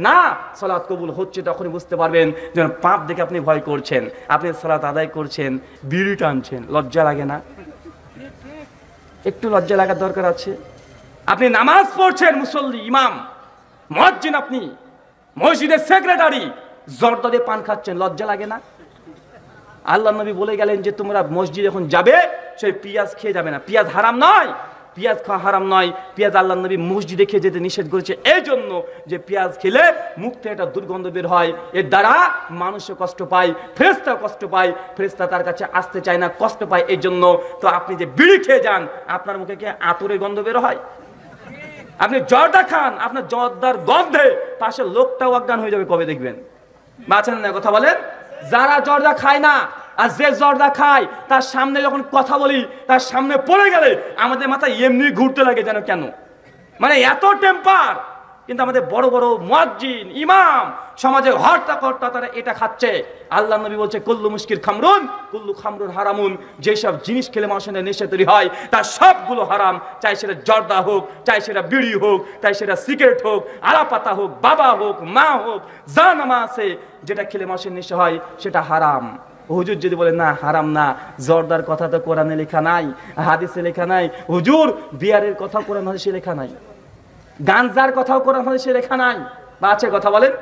না। সালাত কবুল হচ্ছে তখনই বুঝতে পারবেন যেন পাপ দেখে আপনি ভয় করছেন, আপনি সালাত আদায় করছেন, বিড়ি টানছেন, লজ্জা লাগে না? একটু লজ্জা লাগার দরকার আছে। আপনি নামাজ পড়ছেন, মুসল্লি, ইমাম, মুয়াজ্জিন, আপনি মসজিদের সেক্রেটারি, জর্দা দিয়ে পান খাচ্ছেন, লজ্জা লাগে না? আল্লাহ নবী বলে গেলেন যে তোমরা মসজিদ যখন যাবে সেই পেঁয়াজ খেয়ে যাবে না। পেঁয়াজ হারাম নয়, পেঁয়াজ খাওয়া হারাম নয়। পেঁয়াজ আল্লাহ নবী মসজিদে খেয়ে যেতে নিষেধ করেছে এই জন্য যে পেঁয়াজ খেলে মুখ থেকে একটা দুর্গন্ধ বের হয়, এর দ্বারা মানুষও কষ্ট পায়, ফেরেশতা কষ্ট পায়, ফেরেশতা তার কাছে আসতে চায় না, কষ্ট পায় এই জন্য। তো আপনি যে বিড়ি খেয়ে যান, আপনার মুখে কি আতরের গন্ধ বের হয়? আপনি জর্দা খান, আপনার জর্দার গন্ধে পাশের লোকটাও অজ্ঞান হয়ে যাবে, কবে দেখবেন। বাঁচেন না, কথা বলেন। যারা জর্দা খায় না আর যে জর্দা খায় তার সামনে যখন কথা বলি, তার সামনে পড়ে গেলে আমাদের মাথায় এমনি ঘুরতে লাগে যেন কেন, মানে এত টেম্পার। কিন্তু আমাদের বড় বড় মুয়াজ্জিন, ইমাম, সমাজের হর্তা কর্তা তারা এটা খাচ্ছে। আল্লাহ নবী বলছে, কুল্লু মুশকির খামরুন, কুল্লু খামরুন হারামুন। যেসব জিনিস খেলে মানুষের নেশা তৈরি হয় তার সবগুলো হারাম। চাই সেটা জর্দা হোক, চাই সেটা বিড়ি হোক, চাই সেটা সিগারেট হোক, আলাপাতা হোক, বাবা হোক, মা হোক, যা নামা আছে, যেটা খেলে মানুষের নেশা হয় সেটা হারাম। হুজুর যদি বলে না হারাম না, জর্দার কথা তো কোরআনে লেখা নাই, হাদিসে লেখা নাই, হুজুর বিয়ারের কথা কোরআন হাদিসে লেখা নাই, গাঞ্জার কথাও কোরআন হাদিসে লেখা নাই, বা আছে? কথা বলেন।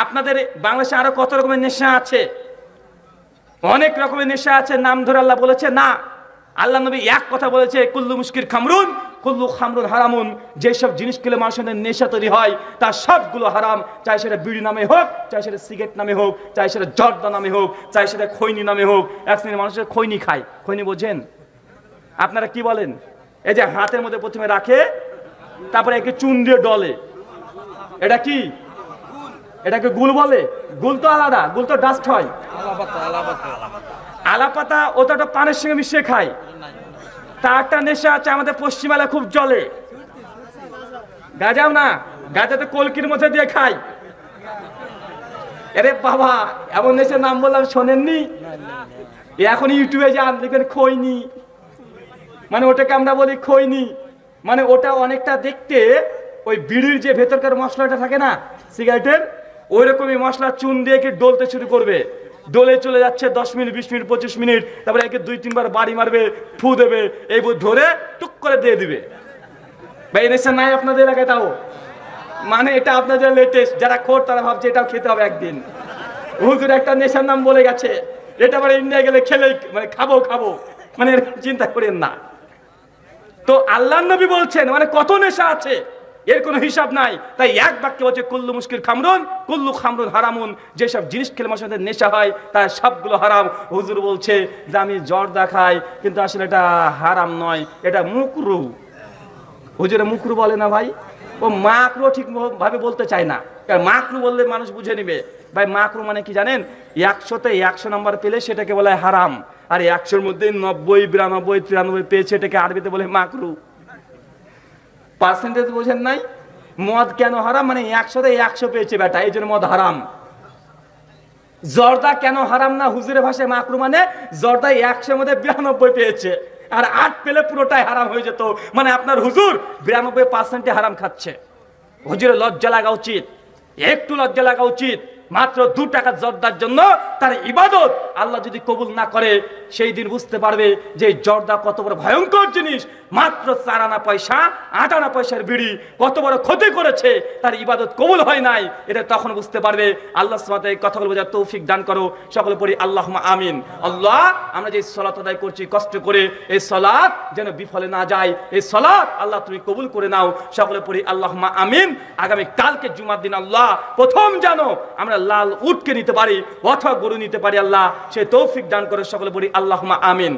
আপনাদের বাংলাদেশে আরো কত রকমের নেশা আছে, অনেক রকমের নেশা আছে, নাম ধরে আল্লাহ বলেছে না। আল্লাহ নবী এক কথা বলেছে, কুল্লু মুশকির খামরুন, কুল্লু খামরুন হারামুন। যেসব জিনিস খেলে মানুষের নেশা তৈরি হয় তার সবগুলো হারাম। চাই সেটা বিড়ি নামে হোক, চাই সেটা সিগারেট নামে হোক, চাই সেটা জর্দা নামে হোক, চাই সেটা খৈনি নামে হোক। এক শ্রেণীর মানুষের খৈনি খায়। খৈনি বোঝেন আপনারা? কি বলেন? এই যে হাতের মধ্যে প্রথমে রাখে, তারপরে একে চুন দিয়ে ডলে, এটা কি? এটাকে গুল বলে? গুল তো আলাদা, গুল তো ডাস্ট হয়। আলাপাতা ওটা পানের সঙ্গে মিশিয়ে খায়। তার একটা নেশা আছে আমাদের পশ্চিমালে খুব চলে, গাঁজাও না, গাঁজা তো কলকির মধ্যে দিয়ে খায়। আরে বাবা, এমন নেশার নাম বললাম শোনেননি? এখন ইউটিউবে যান, দেখবেন খৈনি, মানে ওটাকে আমরা বলি খৈনি। মানে ওটা অনেকটা দেখতে ওই বিড়ির যে ভেতরকার মশলাটা থাকে না সিগারেটের, ওই রকমই মশলা চুন দিয়ে কি ডলতে শুরু করবে। ডলে চলে যাচ্ছে 10 মিনিট, 20 মিনিট, 25 মিনিট, তারপরে একে 2-3 বার বাড়ি মারবে, ফু দেবে, এই ধরে টুক করে দিয়ে দিবে। ভাই নেশা নাই আপনাদের এলাকায়? তাও মানে এটা আপনাদের লেটেস্ট। যারা খোর তারা ভাবছে এটাও খেতে হবে একদিন। হুজুর একটা নেশার নাম বলে গেছে, এটা মানে ইন্ডিয়া গেলে খেলে মানে খাবো, মানে চিন্তা করেন না। তো আল্লাহ নবী বলছেন মানে কত নেশা আছে, এর কোনো হিসাব নাই। তাই এক বাক্যে বলছে, কুল্লু মুশকির খামরুন, কুল্লু খামরুন হারামুন। যেসব জিনিস খেলে মানুষের নেশা হয় তার সবগুলো হারাম। হুজুর বলছে যে আমি জর্দা খাই, কিন্তু আসলে এটা হারাম নয়, এটা মুকরু। হুজুরে মুকরু বলে না ভাই, ও মাকরু ঠিক ভাবে বলতে চায় না, কারণ মাকরু বললে মানুষ বুঝে নিবে। ভাই মাকরু মানে কি জানেন? 100তে 100 নম্বর পেলে সেটাকে বলে হারাম, আর 100-র মধ্যে 90, 92, 93 পেয়েছে এটাকে আরবিতে বলে মাকরু। পার্সেন্টেজ বোঝেন নাই? মদ কেন হারাম? মানে 100তে 100 পেয়েছে বেটা, এই জন্য মদ হারাম। জর্দা কেন হারাম না? হুজুরের ভাষায় মাকরু মানে জর্দা 100-র মধ্যে 92 পেয়েছে, আর 8 পেলে পুরোটাই হারাম হয়ে যেত। মানে আপনার হুজুর 92% হারাম খাচ্ছে। হুজুরের লজ্জা লাগা উচিত, একটু লজ্জা লাগা উচিত। মাত্র 2 টাকা জর্দার জন্য তার ইবাদত আল্লাহ যদি কবুল না করে, সেই দিন বুঝতে পারবে যে জর্দা কত বড় ভয়ঙ্কর জিনিস। মাত্র 4 আনা পয়সা, 8 আনা পয়সার বিড়ি কত বড় ক্ষতি করেছে, তার ইবাদত কবুল হয় নাই, এটা তখন বুঝতে পারবে। আল্লাহ সুবহানাহু ওয়া তাআলা এই কথাগুলো বোঝার তৌফিক দান করো। সকলে পড়ি আল্লাহুম্মা আমিন। আল্লাহ, আমরা যে সালাত আদায় করছি কষ্ট করে, এই সালাত যেন বিফলে না যায়, এই সালাত আল্লাহ তুমি কবুল করে নাও। সকলে পড়ি আল্লাহুম্মা আমিন। আগামী কালকে জুমার দিন আল্লাহ প্রথম জানো আমরা লাল উটকে নিতে পারি অথবা গরু নিতে পারি, আল্লাহ সে তৌফিক দান করে। সকলে পড়ি আল্লাহুম্মা আমিন।